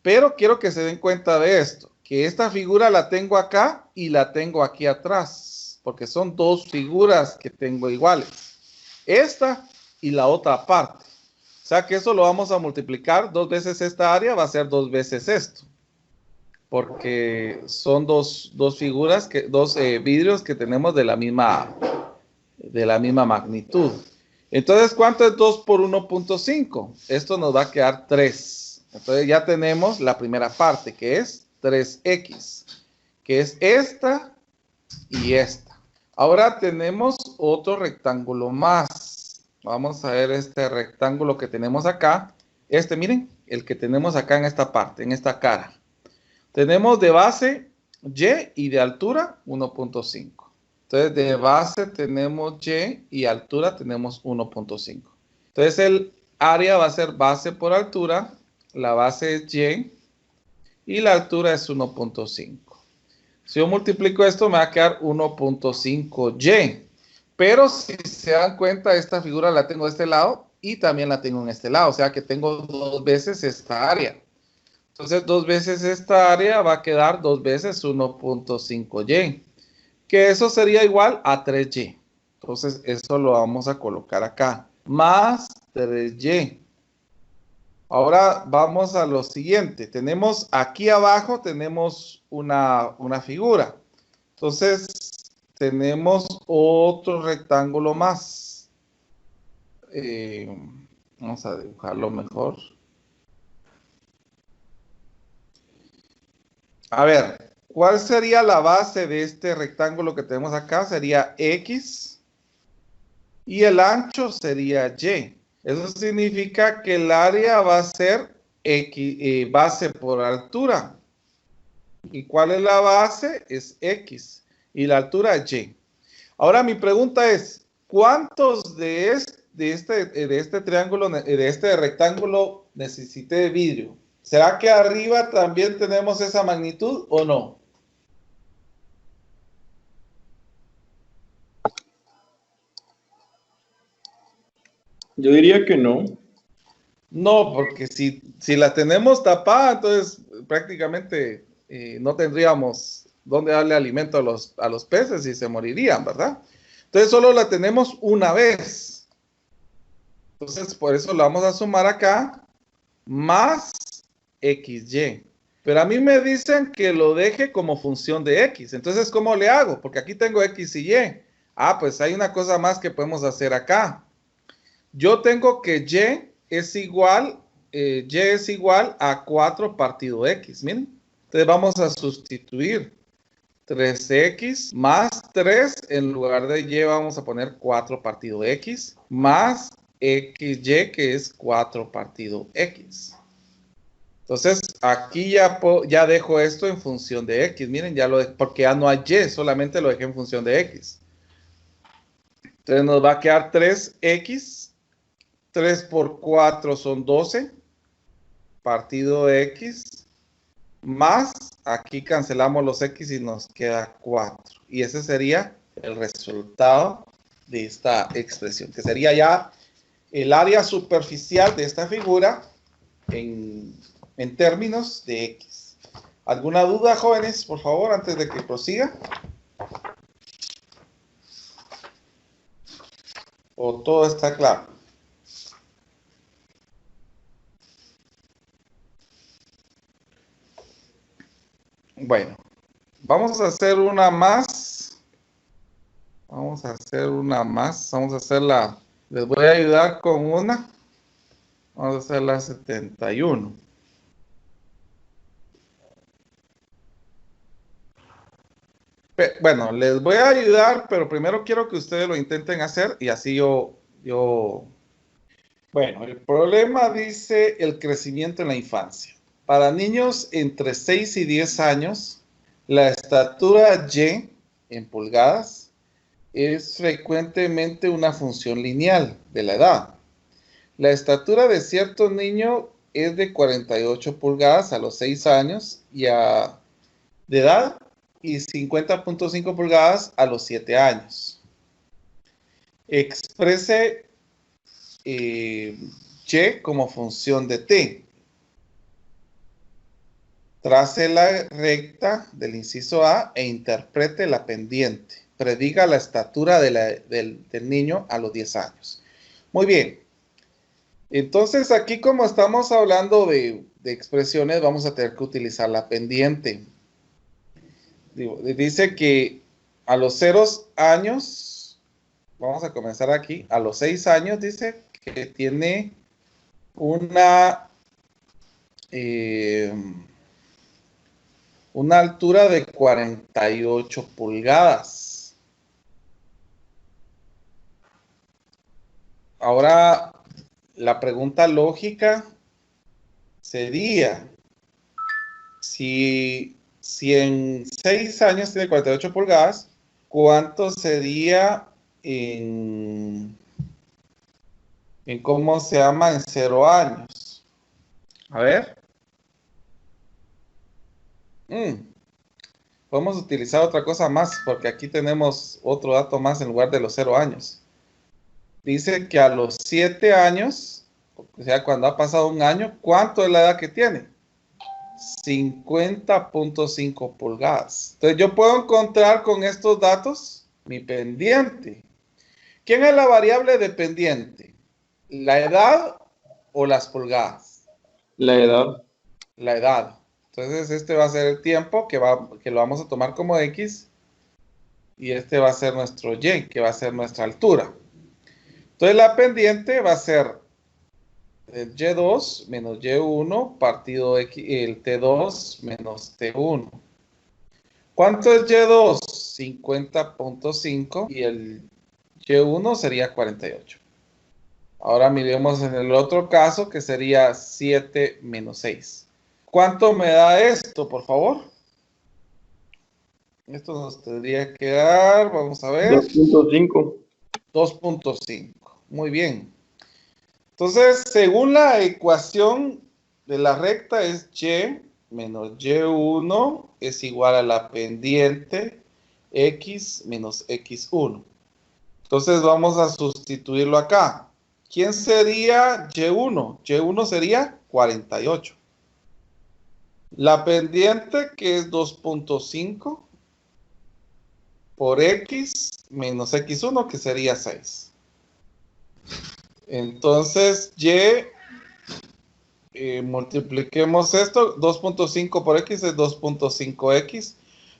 Pero quiero que se den cuenta de esto, que esta figura la tengo acá y la tengo aquí atrás, porque son dos figuras que tengo iguales. Esta y la otra parte. O sea que eso lo vamos a multiplicar 2 veces esta área, va a ser 2 veces esto. porque son dos figuras, dos vidrios que tenemos de la misma magnitud. Entonces, ¿cuánto es 2 por 1.5? Esto nos va a quedar 3. Entonces ya tenemos la primera parte, que es 3x, que es esta y esta. Ahora tenemos otro rectángulo más. Vamos a ver este rectángulo que tenemos acá. Miren, el que tenemos acá en esta parte, en esta cara. Tenemos de base y y de altura 1.5. Entonces, de base tenemos y altura tenemos 1.5. Entonces, el área va a ser base por altura. La base es y la altura es 1.5. Si yo multiplico esto, me va a quedar 1.5y. Pero si se dan cuenta, esta figura la tengo de este lado y también la tengo en este lado. O sea que tengo 2 veces esta área. Entonces, 2 veces esta área va a quedar 2 veces 1.5y. Que eso sería igual a 3y. Entonces, eso lo vamos a colocar acá. Más 3y. Ahora vamos a lo siguiente. Tenemos aquí abajo, tenemos una figura. Entonces, tenemos otro rectángulo más. Vamos a dibujarlo mejor. A ver, ¿cuál sería la base de este rectángulo que tenemos acá? Sería X y el ancho sería Y. Eso significa que el área va a ser X, base por altura. ¿Y cuál es la base? Es X. Y la altura es Y. Ahora mi pregunta es, ¿cuántos de este triángulo, de este rectángulo necesité de vidrio? ¿Será que arriba también tenemos esa magnitud o no? Yo diría que no. No, porque si la tenemos tapada, entonces prácticamente no tendríamos dónde darle alimento a los peces y se morirían, ¿verdad? Entonces solo la tenemos una vez. Entonces por eso la vamos a sumar acá, más XY. Pero a mí me dicen que lo deje como función de X. Entonces, ¿cómo le hago? Porque aquí tengo X y Y. Ah, pues hay una cosa más que podemos hacer acá. Yo tengo que Y es igual a 4 partido X. Miren. Entonces vamos a sustituir 3X más 3. En lugar de Y vamos a poner 4 partido X más XY, que es 4 partido X. Entonces, aquí ya dejo esto en función de X. Miren, porque ya no hay Y, solamente lo dejé en función de X. Entonces, nos va a quedar 3X. 3 por 4 son 12. Partido X. Más, aquí cancelamos los X y nos queda 4. Y ese sería el resultado de esta expresión, que sería ya el área superficial de esta figura en términos de X. ¿Alguna duda, jóvenes, por favor, antes de que prosiga? ¿O todo está claro? Bueno, vamos a hacer una más. Vamos a hacerla. Les voy a ayudar con una. Vamos a hacer la 71. Bueno, les voy a ayudar, pero primero quiero que ustedes lo intenten hacer y así yo... Bueno, el problema dice el crecimiento en la infancia. Para niños entre 6 y 10 años, la estatura Y en pulgadas es frecuentemente una función lineal de la edad. La estatura de cierto niño es de 48 pulgadas a los 6 años de edad y 50.5 pulgadas a los 7 años. Exprese Y como función de t. Trace la recta del inciso A e interprete la pendiente. Prediga la estatura del niño a los 10 años. Muy bien. Entonces aquí como estamos hablando de de expresiones vamos a tener que utilizar la pendiente. Dice que a los 0 años, vamos a comenzar aquí, a los 6 años dice que tiene una altura de 48 pulgadas. Ahora, la pregunta lógica sería, si en 6 años tiene 48 pulgadas, ¿cuánto sería en cómo se llama en 0 años? A ver. Podemos utilizar otra cosa más, porque aquí tenemos otro dato más en lugar de los 0 años. Dice que a los 7 años, o sea, cuando ha pasado un año, ¿cuánto es la edad que tiene? 50.5 pulgadas. Entonces yo puedo encontrar con estos datos mi pendiente. ¿Quién es la variable dependiente? ¿La edad o las pulgadas? La edad. La edad. Entonces este va a ser el tiempo que lo vamos a tomar como X. Y este va a ser nuestro Y, que va a ser nuestra altura. Entonces la pendiente va a ser el Y2 menos Y1 partido X, el T2 menos T1. ¿Cuánto es Y2? 50.5 y el Y1 sería 48. Ahora miremos en el otro caso que sería 7 menos 6. ¿Cuánto me da esto, por favor? Esto nos tendría que dar, vamos a ver. 2.5. 2.5. Muy bien. Entonces, según la ecuación de la recta es Y menos Y1 es igual a la pendiente X menos X1. Entonces vamos a sustituirlo acá. ¿Quién sería Y1? Y1 sería 48. La pendiente, que es 2.5 por X menos X1, que sería 6. Entonces, multipliquemos esto. 2.5 por X es 2.5X.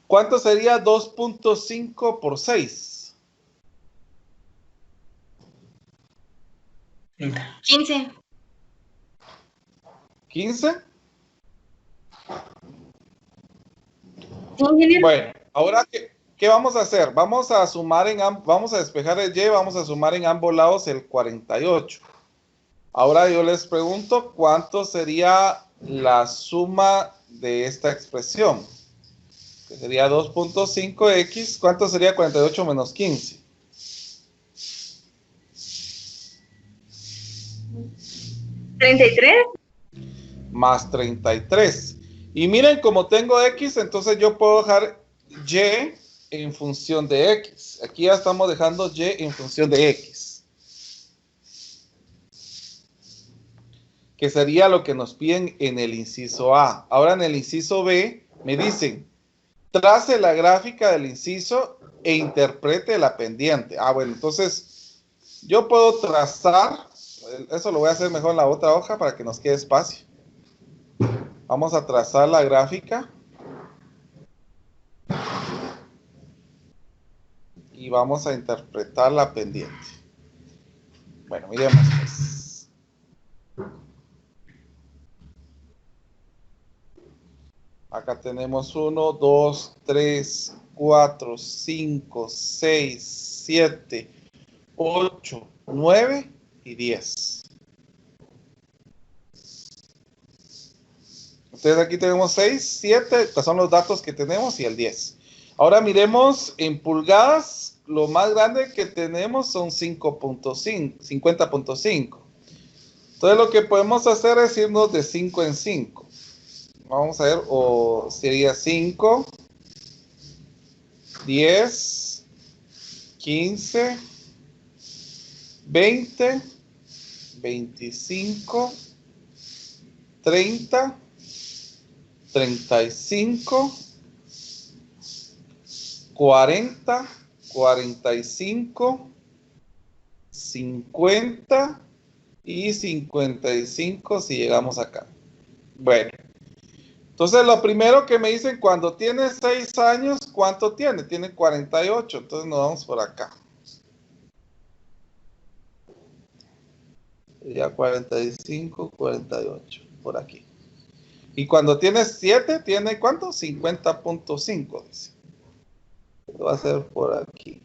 ¿Cuánto sería 2.5 por 6? 15. 15. Sí, ingeniero. Bueno, ahora ¿qué vamos a hacer? Vamos a sumar vamos a despejar el Y, vamos a sumar en ambos lados el 48. Ahora yo les pregunto, ¿cuánto sería la suma de esta expresión? Que sería 2.5x. ¿Cuánto sería 48 menos 15? 33. Más 33. Y miren, como tengo X, entonces yo puedo dejar Y en función de X. Aquí ya estamos dejando Y en función de X. Que sería lo que nos piden en el inciso A. Ahora en el inciso B me dicen, trace la gráfica del inciso e interprete la pendiente. Bueno, entonces yo puedo trazar, eso lo voy a hacer mejor en la otra hoja para que nos quede espacio. Vamos a trazar la gráfica. Y vamos a interpretar la pendiente. Bueno, miremos pues. Acá tenemos 1, 2, 3, 4, 5, 6, 7, 8, 9 y 10. Entonces aquí tenemos 6, 7, estos son los datos que tenemos y el 10. Ahora miremos en pulgadas, lo más grande que tenemos son 50.5. Entonces lo que podemos hacer es irnos de 5 en 5. Vamos a ver, o sería 5, 10, 15, 20, 25, 30, 35, 40, 45, 50 y 55 si llegamos acá. Bueno, entonces lo primero que me dicen, cuando tiene 6 años, ¿cuánto tiene? Tiene 48, entonces nos vamos por acá. Ya 45, 48, por aquí. Y cuando tiene 7, ¿tiene cuánto? 50.5, dice. Va a ser por aquí.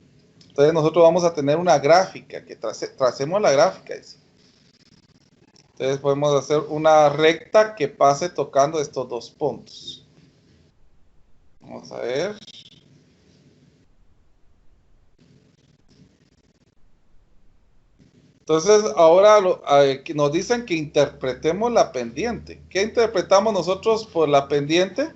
Entonces nosotros vamos a tener una gráfica, que tracemos la gráfica, dice. Entonces podemos hacer una recta que pase tocando estos dos puntos. Vamos a ver. Entonces ahora nos dicen que interpretemos la pendiente. ¿Qué interpretamos nosotros por la pendiente?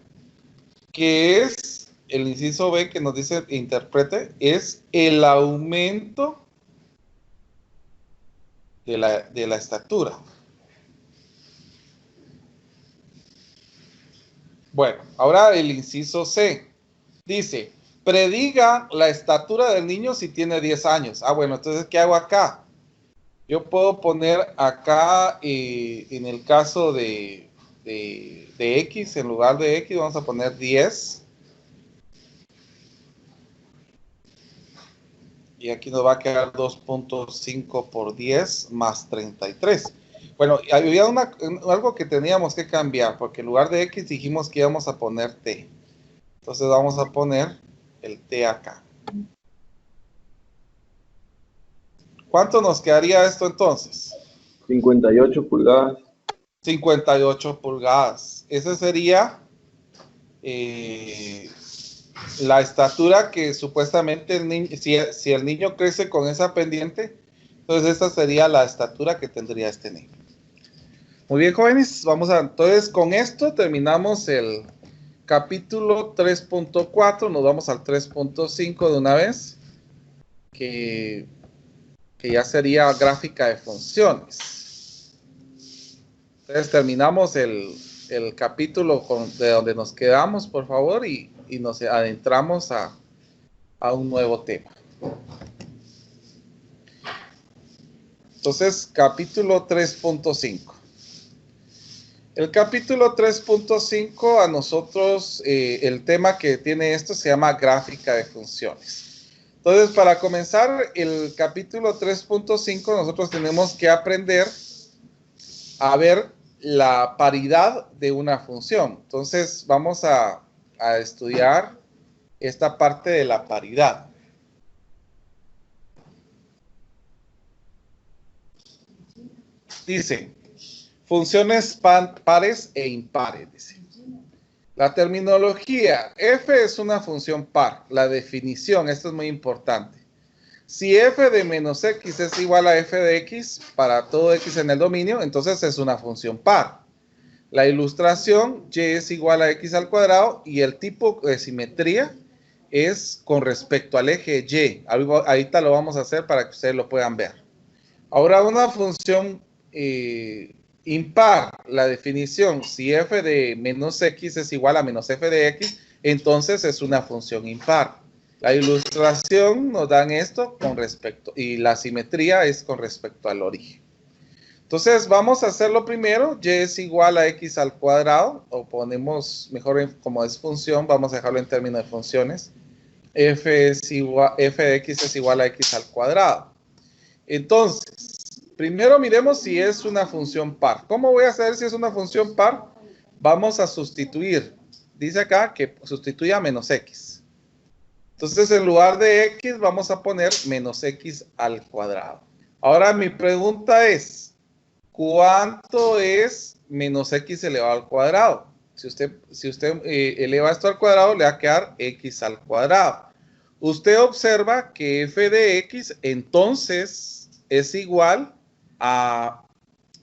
Que es el inciso B que nos dice interprete, es el aumento de la estatura. Bueno, ahora el inciso C dice, prediga la estatura del niño si tiene 10 años. Ah, bueno, entonces, ¿qué hago acá? Yo puedo poner acá, en el caso de X, en lugar de X, vamos a poner 10. Y aquí nos va a quedar 2.5 por 10 más 33. Bueno, había algo que teníamos que cambiar, porque en lugar de X dijimos que íbamos a poner T. Entonces vamos a poner el T acá. ¿Cuánto nos quedaría esto entonces? 58 pulgadas. 58 pulgadas. Ese sería la estatura que supuestamente el niño, si el niño crece con esa pendiente, entonces esa sería la estatura que tendría este niño. Muy bien, jóvenes, entonces con esto terminamos el capítulo 3.4, nos vamos al 3.5 de una vez, que ya sería gráfica de funciones. Entonces terminamos el capítulo de donde nos quedamos, por favor, y nos adentramos a un nuevo tema. Entonces, capítulo 3.5. El capítulo 3.5 a nosotros, el tema que tiene esto se llama gráfica de funciones. Entonces, para comenzar el capítulo 3.5, nosotros tenemos que aprender a ver la paridad de una función. Entonces, vamos a estudiar esta parte de la paridad. Dice, funciones pares e impares, dice. La terminología, f es una función par. La definición, esto es muy importante. Si f de menos x es igual a f de x para todo x en el dominio, entonces es una función par. La ilustración, y es igual a x al cuadrado y el tipo de simetría es con respecto al eje y. Ahorita lo vamos a hacer para que ustedes lo puedan ver. Ahora una función impar, la definición, si f de menos x es igual a menos f de x, entonces es una función impar. La ilustración nos dan esto con respecto, y la simetría es con respecto al origen. Entonces vamos a hacerlo primero, y es igual a x al cuadrado, o ponemos mejor como es función, vamos a dejarlo en términos de funciones. F de x es igual a x al cuadrado. Entonces, primero miremos si es una función par. ¿Cómo voy a saber si es una función par? Vamos a sustituir. Dice acá que sustituya a menos x. Entonces, en lugar de x, vamos a poner menos x al cuadrado. Ahora, mi pregunta es, ¿cuánto es menos x elevado al cuadrado? Si usted eleva esto al cuadrado, le va a quedar x al cuadrado. Usted observa que f de x, entonces, es igual a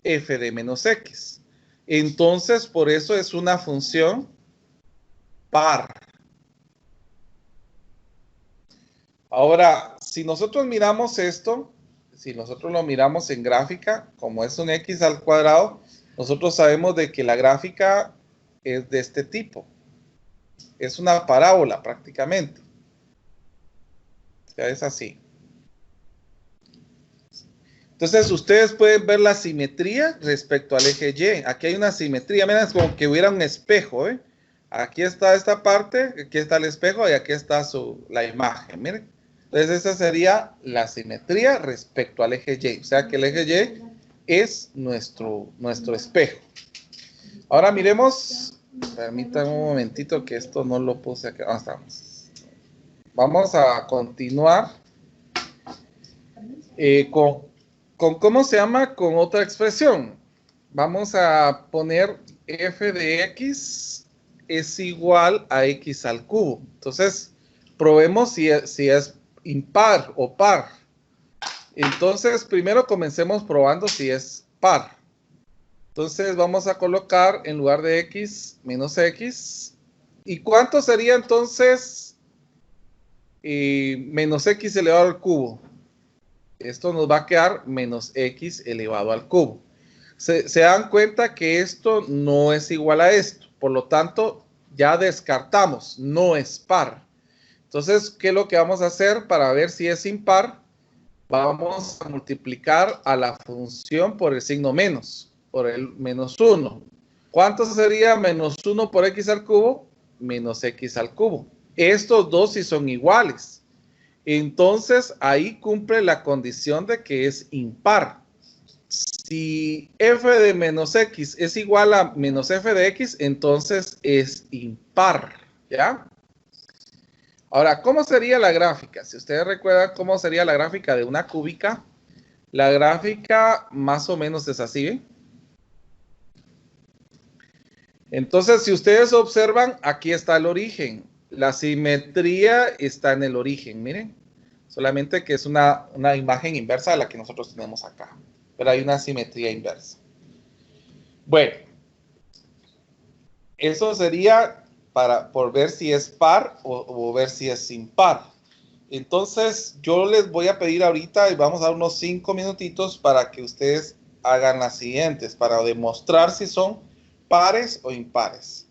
f de menos x. Entonces, por eso es una función par. Ahora, si nosotros miramos esto, si nosotros lo miramos en gráfica, como es un x al cuadrado, nosotros sabemos de que la gráfica es de este tipo. Es una parábola prácticamente. O sea, es así. Entonces, ustedes pueden ver la simetría respecto al eje Y. Aquí hay una simetría, miren, es como que hubiera un espejo, ¿eh? Aquí está esta parte, aquí está el espejo y aquí está la imagen, miren. Entonces, esa sería la simetría respecto al eje Y. O sea, que el eje Y es nuestro espejo. Ahora miremos, permítanme un momentito que esto no lo puse aquí. ¿Dónde estamos? Vamos a continuar con ¿cómo se llama? Con otra expresión. Vamos a poner f de x es igual a x al cubo. Entonces, probemos si es impar o par. Entonces, primero comencemos probando si es par. Entonces, vamos a colocar en lugar de x, menos x. ¿Y cuánto sería entonces menos x elevado al cubo? Esto nos va a quedar menos x elevado al cubo. Se dan cuenta que esto no es igual a esto. Por lo tanto, ya descartamos, no es par. Entonces, ¿qué es lo que vamos a hacer para ver si es impar? Vamos a multiplicar a la función por el signo menos, por el menos 1. ¿Cuánto sería menos 1 por x al cubo? Menos x al cubo. Estos dos sí son iguales. Entonces, ahí cumple la condición de que es impar. Si f de menos x es igual a menos f de x, entonces es impar, ¿ya? Ahora, ¿cómo sería la gráfica? Si ustedes recuerdan cómo sería la gráfica de una cúbica, la gráfica más o menos es así, ¿ven? Entonces, si ustedes observan, aquí está el origen. La simetría está en el origen, miren. Solamente que es una imagen inversa a la que nosotros tenemos acá. Pero hay una simetría inversa. Bueno, eso sería por ver si es par o ver si es impar. Entonces, yo les voy a pedir ahorita, y vamos a dar unos 5 minutitos para que ustedes hagan las siguientes, para demostrar si son pares o impares.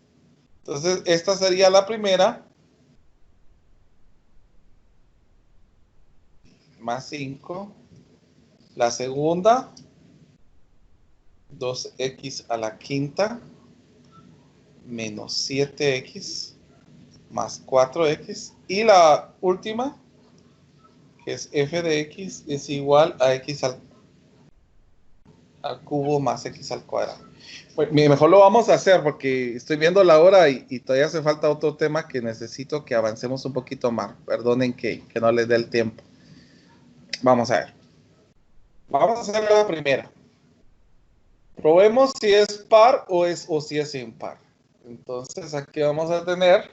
Entonces, esta sería la primera. Más 5. La segunda, 2x a la quinta, menos 7x, más 4x. Y la última, que es f de x, es igual a x al cubo más x al cuadrado. Bueno, mejor lo vamos a hacer porque estoy viendo la hora y todavía hace falta otro tema que necesito que avancemos un poquito más. Perdonen que no les dé el tiempo. Vamos a ver. Vamos a hacer la primera. Probemos si es par o si es impar. Entonces aquí vamos a tener,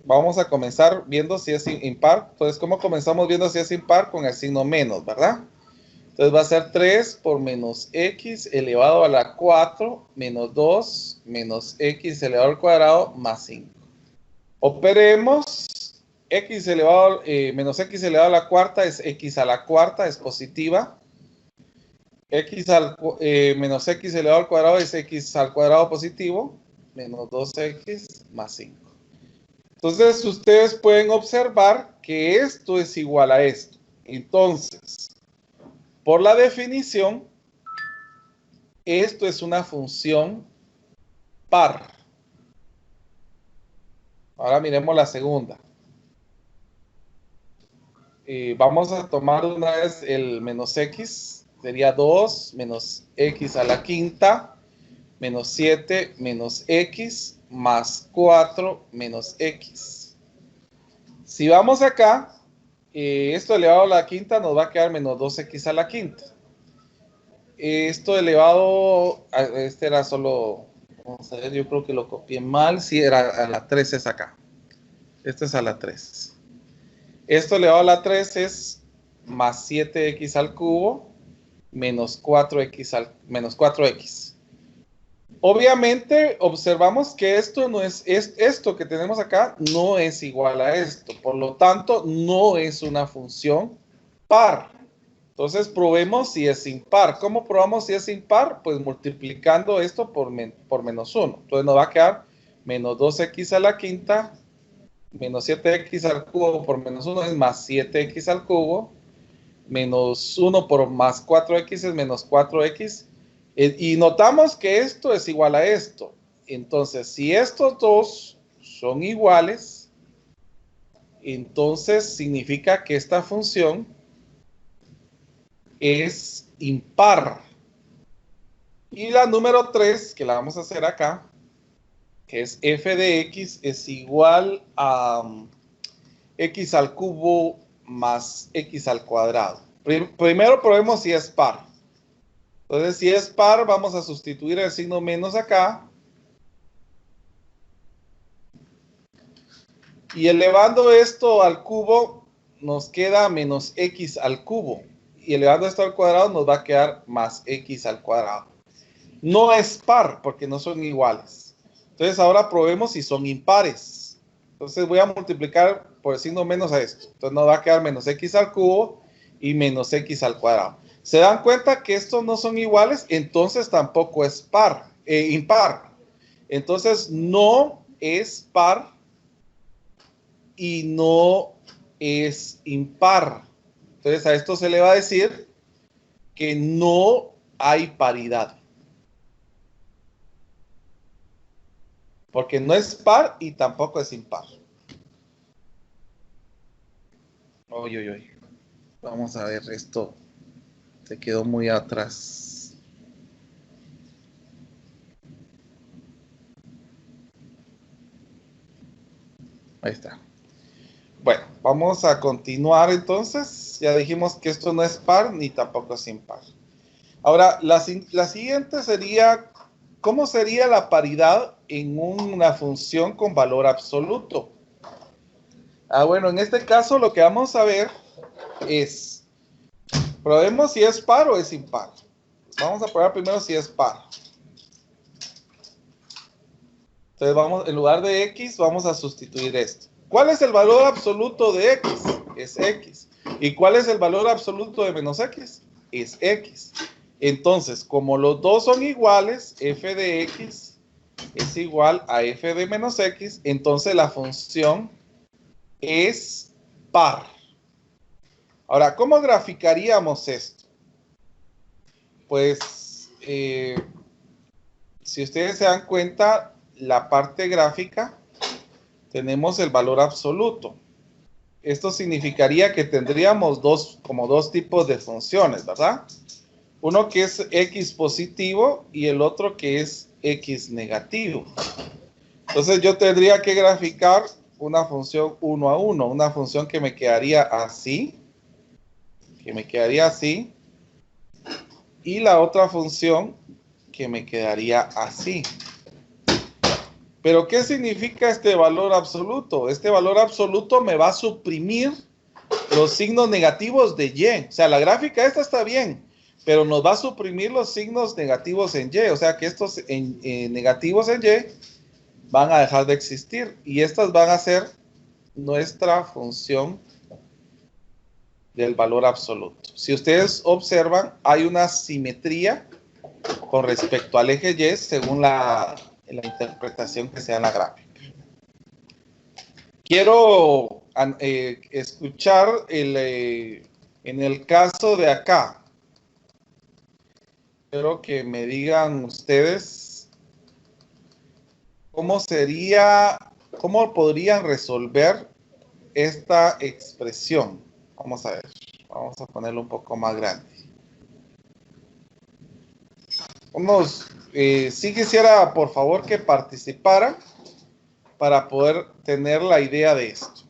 vamos a comenzar viendo si es impar. Entonces, ¿cómo comenzamos viendo si es impar? Con el signo menos, ¿verdad? Entonces va a ser 3 por menos x elevado a la 4 menos 2 menos x elevado al cuadrado más 5. Operemos. X elevado, menos x elevado a la cuarta es x a la cuarta, es positiva. Menos x elevado al cuadrado es x al cuadrado positivo, menos 2x más 5. Entonces, ustedes pueden observar que esto es igual a esto. Entonces, por la definición, esto es una función par. Ahora miremos la segunda. Vamos a tomar una vez el menos x, sería 2 menos x a la quinta, menos 7 menos x, más 4 menos x. Si vamos acá, esto elevado a la quinta nos va a quedar menos 2x a la quinta. Esto elevado, este era solo, vamos a ver, yo creo que lo copié mal, sí, era a la 3 es acá. Este es a la 3. Esto elevado a la 3 es más 7x al cubo menos 4x. Obviamente observamos que esto no es esto que tenemos acá no es igual a esto. Por lo tanto, no es una función par. Entonces, probemos si es impar. ¿Cómo probamos si es impar? Pues multiplicando esto por menos 1. Entonces nos va a quedar menos 2x a la quinta menos 7x al cubo por menos 1 es más 7x al cubo, Menos 1 por más 4x es menos 4x. Y notamos que esto es igual a esto. Entonces, si estos dos son iguales, entonces significa que esta función es impar. Y la número 3, que la vamos a hacer acá, que es f de x es igual a x al cubo más x al cuadrado. Primero probemos si es par. Entonces, si es par, vamos a sustituir el signo menos acá. Y elevando esto al cubo, nos queda menos x al cubo. Y elevando esto al cuadrado, nos va a quedar más x al cuadrado. No es par, porque no son iguales. Entonces, ahora probemos si son impares. Entonces, voy a multiplicar por el signo menos a esto. Entonces, nos va a quedar menos x al cubo y menos x al cuadrado. ¿Se dan cuenta que estos no son iguales? Entonces, tampoco es impar. Entonces, no es par y no es impar. Entonces, a esto se le va a decir que no hay paridad. Porque no es par y tampoco es impar. Uy, uy, uy. Vamos a ver, esto se quedó muy atrás. Ahí está. Bueno, vamos a continuar entonces. Ya dijimos que esto no es par ni tampoco es impar. Ahora, la siguiente sería, ¿cómo sería la paridad en una función con valor absoluto? Bueno, en este caso lo que vamos a ver es, probemos si es par o es impar. Vamos a probar primero si es par. Entonces vamos, en lugar de x, vamos a sustituir esto. ¿Cuál es el valor absoluto de x? Es x. ¿Y cuál es el valor absoluto de menos x? Es x. Entonces, como los dos son iguales, f de x es igual a f de menos x, entonces la función es par. Ahora, ¿cómo graficaríamos esto? Pues, si ustedes se dan cuenta, la parte gráfica tenemos el valor absoluto. Esto significaría que tendríamos como dos tipos de funciones, ¿verdad? Uno que es x positivo y el otro que es x negativo. Entonces yo tendría que graficar una función 1 a 1, una función que me quedaría así, y la otra función que me quedaría así. Pero ¿qué significa este valor absoluto? Este valor absoluto me va a suprimir los signos negativos de y. O sea, la gráfica esta está bien, pero nos va a suprimir los signos negativos en y. O sea, que estos negativos en y van a dejar de existir. Y estas van a ser nuestra función del valor absoluto. Si ustedes observan, hay una simetría con respecto al eje y según la interpretación que sea en la gráfica. Quiero escuchar en el caso de acá. Quiero que me digan ustedes cómo podrían resolver esta expresión. Vamos a ver, vamos a ponerlo un poco más grande. Sí quisiera, por favor, que participaran para poder tener la idea de esto.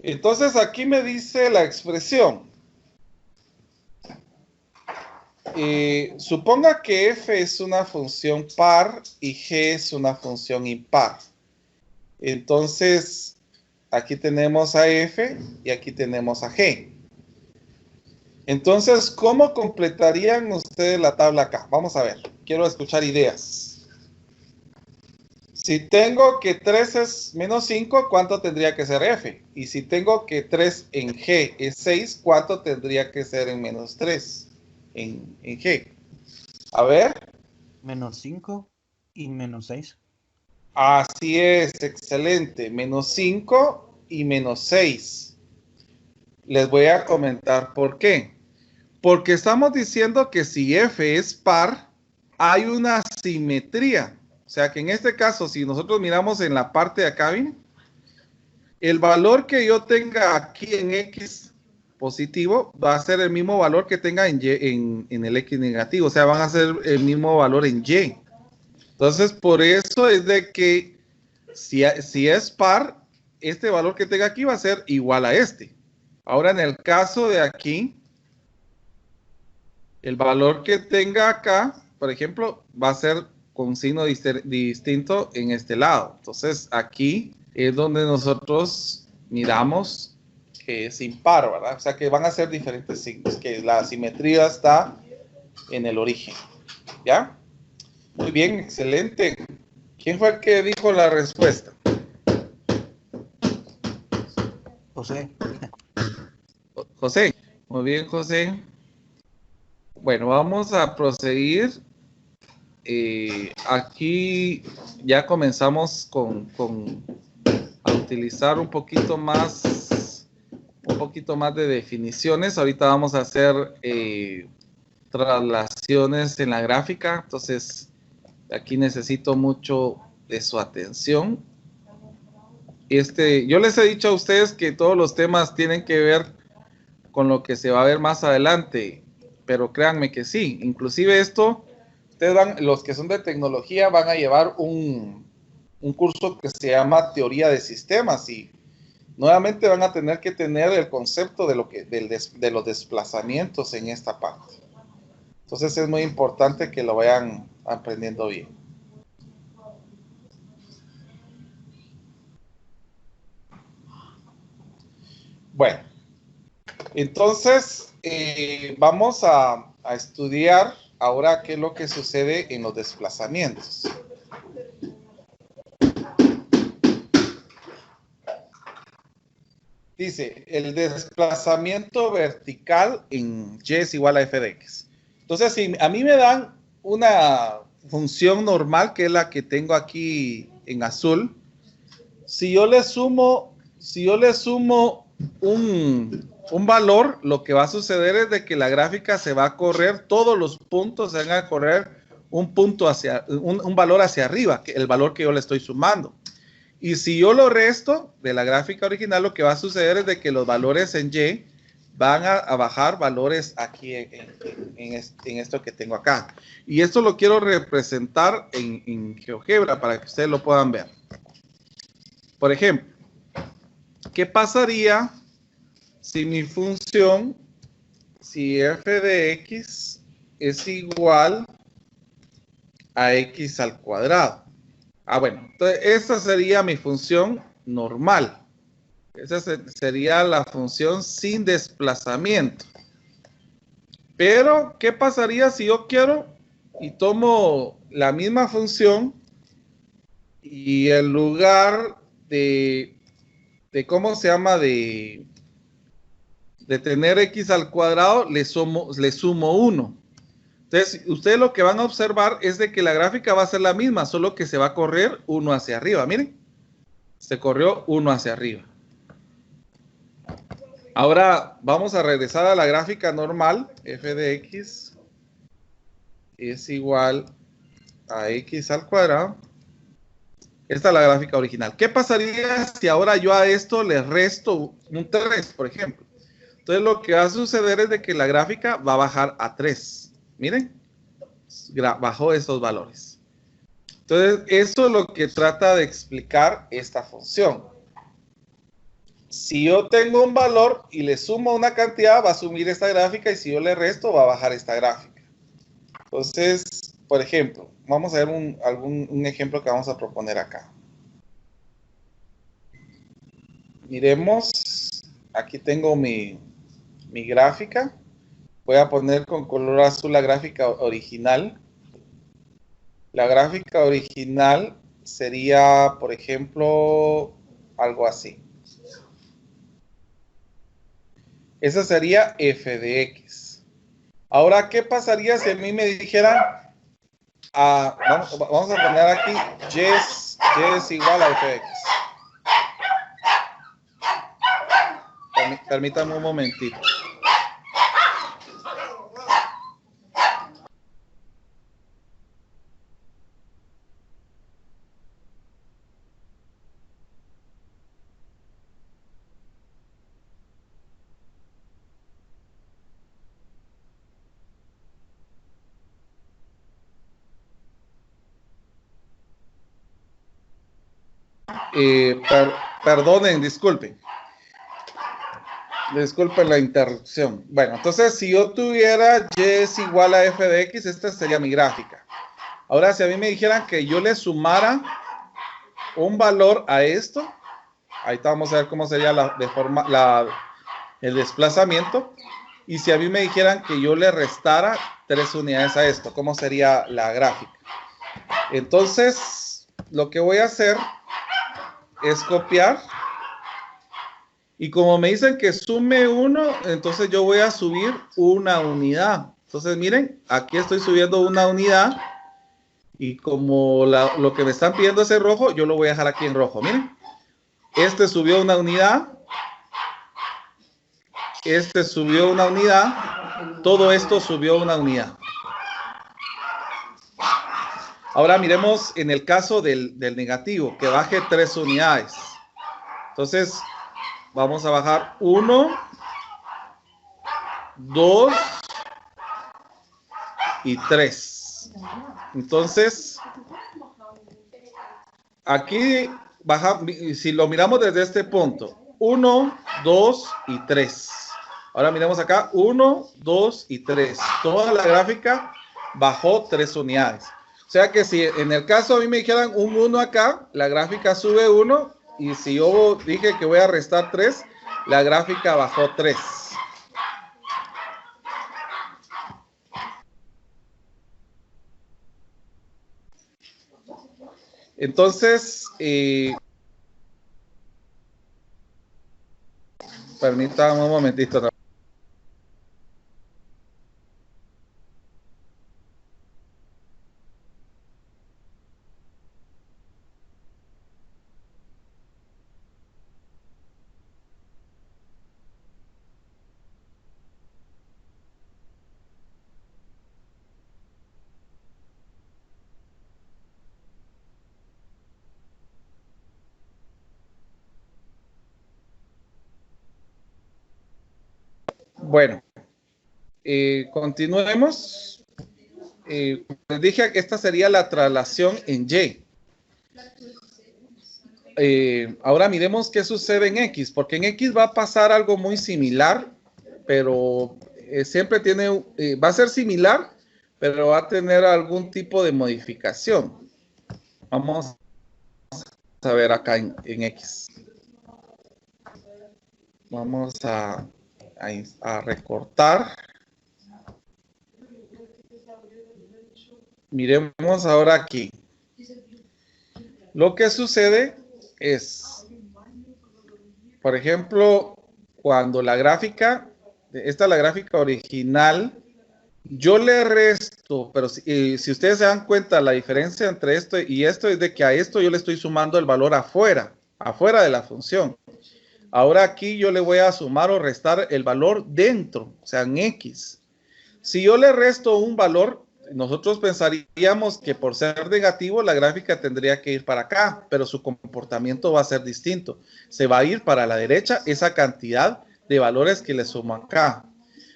Entonces aquí me dice la expresión. Suponga que f es una función par y g es una función impar. Entonces, aquí tenemos a f y aquí tenemos a g. Entonces, ¿cómo completarían ustedes la tabla acá? Vamos a ver. Quiero escuchar ideas. Si tengo que 3 es menos 5, ¿cuánto tendría que ser f? Y si tengo que 3 en g es 6, ¿cuánto tendría que ser en menos 3 en g? A ver. Menos 5 y menos 6. Así es, excelente. Menos 5 y menos 6. Les voy a comentar por qué. Porque estamos diciendo que si f es par, hay una simetría. O sea que en este caso, si nosotros miramos en la parte de acá, ¿bien? El valor que yo tenga aquí en x positivo va a ser el mismo valor que tenga en el x negativo. O sea, van a ser el mismo valor en y. Entonces, por eso es de que si es par, este valor que tenga aquí va a ser igual a este. Ahora, en el caso de aquí, el valor que tenga acá, por ejemplo, va a ser con signo distinto en este lado. Entonces, aquí es donde nosotros miramos que es impar, ¿verdad? O sea, que van a ser diferentes signos, que la simetría está en el origen. ¿Ya? Muy bien, excelente. ¿Quién fue el que dijo la respuesta? José. José. Muy bien, José. Bueno, vamos a proseguir. Aquí ya comenzamos a utilizar un poquito más de definiciones. Ahorita vamos a hacer traslaciones en la gráfica. Entonces, aquí necesito mucho de su atención. Yo les he dicho a ustedes que todos los temas tienen que ver con lo que se va a ver más adelante, pero créanme que sí. Inclusive esto, ustedes los que son de tecnología van a llevar un curso que se llama Teoría de Sistemas y nuevamente van a tener que tener el concepto de los desplazamientos en esta parte. Entonces es muy importante que lo vayan aprendiendo bien. Bueno, entonces vamos a estudiar ahora qué es lo que sucede en los desplazamientos. Dice, el desplazamiento vertical en y es igual a f de x. Entonces, si a mí me dan una función normal, que es la que tengo aquí en azul, si yo le sumo un valor, lo que va a suceder es de que la gráfica se va a correr, todos los puntos se van a correr un valor hacia arriba, el valor que yo le estoy sumando. Y si yo lo resto de la gráfica original, lo que va a suceder es de que los valores en y van a bajar valores aquí en esto que tengo acá. Y esto lo quiero representar en GeoGebra para que ustedes lo puedan ver. Por ejemplo, ¿qué pasaría si mi función, si f de x es igual a x al cuadrado? Bueno, entonces esta sería mi función normal. Esa sería la función sin desplazamiento. Pero, ¿qué pasaría si yo quiero y tomo la misma función y en lugar de ¿cómo se llama? De tener x al cuadrado, le sumo 1. Entonces, ustedes lo que van a observar es de que la gráfica va a ser la misma, solo que se va a correr 1 hacia arriba. Miren, se corrió 1 hacia arriba. Ahora vamos a regresar a la gráfica normal. F de x es igual a x al cuadrado. Esta es la gráfica original. ¿Qué pasaría si ahora yo a esto le resto un 3, por ejemplo? Entonces lo que va a suceder es de que la gráfica va a bajar a 3. Miren, bajó esos valores. Entonces, eso es lo que trata de explicar esta función. Si yo tengo un valor y le sumo una cantidad, va a subir esta gráfica, y si yo le resto, va a bajar esta gráfica. Entonces, por ejemplo, vamos a ver un ejemplo que vamos a proponer acá. Miremos, aquí tengo mi gráfica. Voy a poner con color azul la gráfica original. La gráfica original sería, por ejemplo, algo así. Esa sería f de x. Ahora, ¿qué pasaría si a mí me dijeran, vamos a poner aquí, y es igual a f de x? Permítame un momentito. Perdonen, disculpen la interrupción. Bueno, entonces si yo tuviera y es igual a f de x, esta sería mi gráfica. Ahora, si a mí me dijeran que yo le sumara un valor a esto, ahí vamos a ver cómo sería el desplazamiento. Y si a mí me dijeran que yo le restara 3 unidades a esto, ¿cómo sería la gráfica? Entonces, lo que voy a hacer es copiar. Y como me dicen que sume 1, entonces yo voy a subir una unidad. Entonces, miren, aquí estoy subiendo una unidad. Y como lo que me están pidiendo es en rojo, yo lo voy a dejar aquí en rojo. Miren, este subió una unidad. Este subió una unidad. Todo esto subió una unidad. Ahora miremos en el caso del negativo, que baje 3 unidades. Entonces, vamos a bajar 1, 2 y 3. Entonces, aquí baja, si lo miramos desde este punto, 1, 2 y 3. Ahora miremos acá, 1, 2 y 3. Toda la gráfica bajó 3 unidades. O sea que si en el caso a mí me dijeran un 1 acá, la gráfica sube 1. Y si yo dije que voy a restar 3, la gráfica bajó 3. Entonces, permítame un momentito. Bueno, continuemos. Les dije que esta sería la traslación en Y. Ahora miremos qué sucede en X, porque en X va a pasar algo muy similar, pero siempre va a ser similar, pero va a tener algún tipo de modificación. Vamos a ver acá en X. Vamos a recortar. Miremos ahora aquí. Lo que sucede es, por ejemplo, cuando la gráfica, esta es la gráfica original, yo le resto, pero si ustedes se dan cuenta, la diferencia entre esto y esto es de que a esto yo le estoy sumando el valor afuera de la función. Ahora aquí yo le voy a sumar o restar el valor dentro, o sea, en X. Si yo le resto un valor, nosotros pensaríamos que por ser negativo la gráfica tendría que ir para acá, pero su comportamiento va a ser distinto. Se va a ir para la derecha esa cantidad de valores que le sumo acá.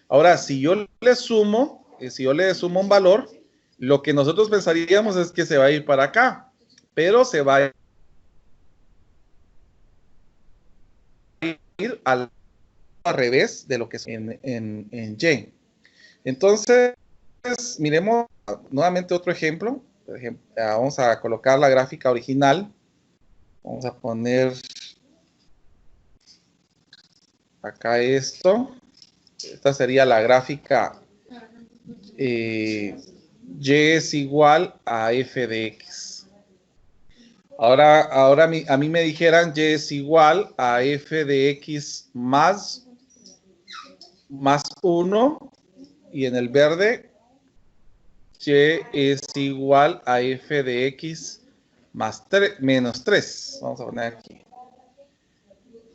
Ahora, si yo le sumo un valor, lo que nosotros pensaríamos es que se va a ir para acá, pero se va a ir al revés de lo que es en Y. Entonces, miremos nuevamente otro ejemplo. Por ejemplo, vamos a colocar la gráfica original. Vamos a poner acá esto. Esta sería la gráfica Y es igual a f de x. Ahora a mí me dijeran y es igual a f de x más 1 y en el verde y es igual a f de x menos 3. Vamos a poner aquí.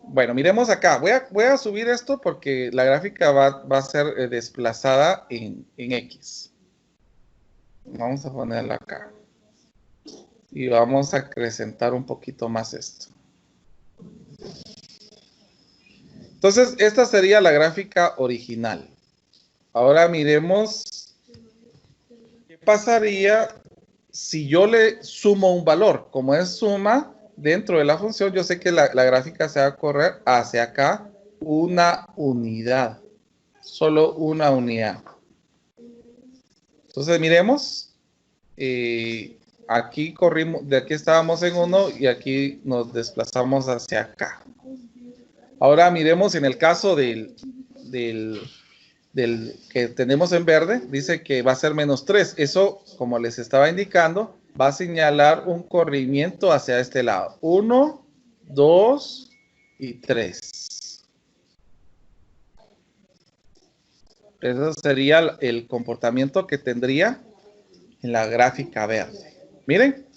Bueno, miremos acá. Voy a subir esto porque la gráfica va a ser desplazada en x. Vamos a ponerla acá. Y vamos a acrecentar un poquito más esto. Entonces, esta sería la gráfica original. Ahora miremos qué pasaría si yo le sumo un valor. Como es suma dentro de la función, yo sé que la gráfica se va a correr hacia acá una unidad. Solo una unidad. Entonces, miremos. Aquí corrimos, de aquí estábamos en 1 y aquí nos desplazamos hacia acá. Ahora miremos en el caso del que tenemos en verde, dice que va a ser menos 3. Eso, como les estaba indicando, va a señalar un corrimiento hacia este lado. 1, 2 y 3. Ese sería el comportamiento que tendría en la gráfica verde. Miren,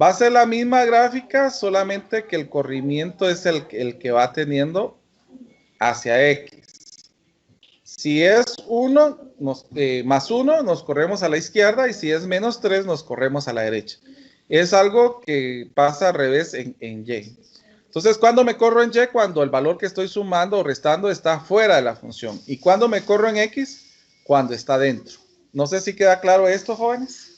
va a ser la misma gráfica, solamente que el corrimiento es el que va teniendo hacia X. Si es 1, más 1, nos corremos a la izquierda, y si es menos 3, nos corremos a la derecha. Es algo que pasa al revés en Y. Entonces, ¿cuándo me corro en Y? Cuando el valor que estoy sumando o restando está fuera de la función. ¿Y cuándo me corro en X? Cuando está dentro. No sé si queda claro esto, jóvenes.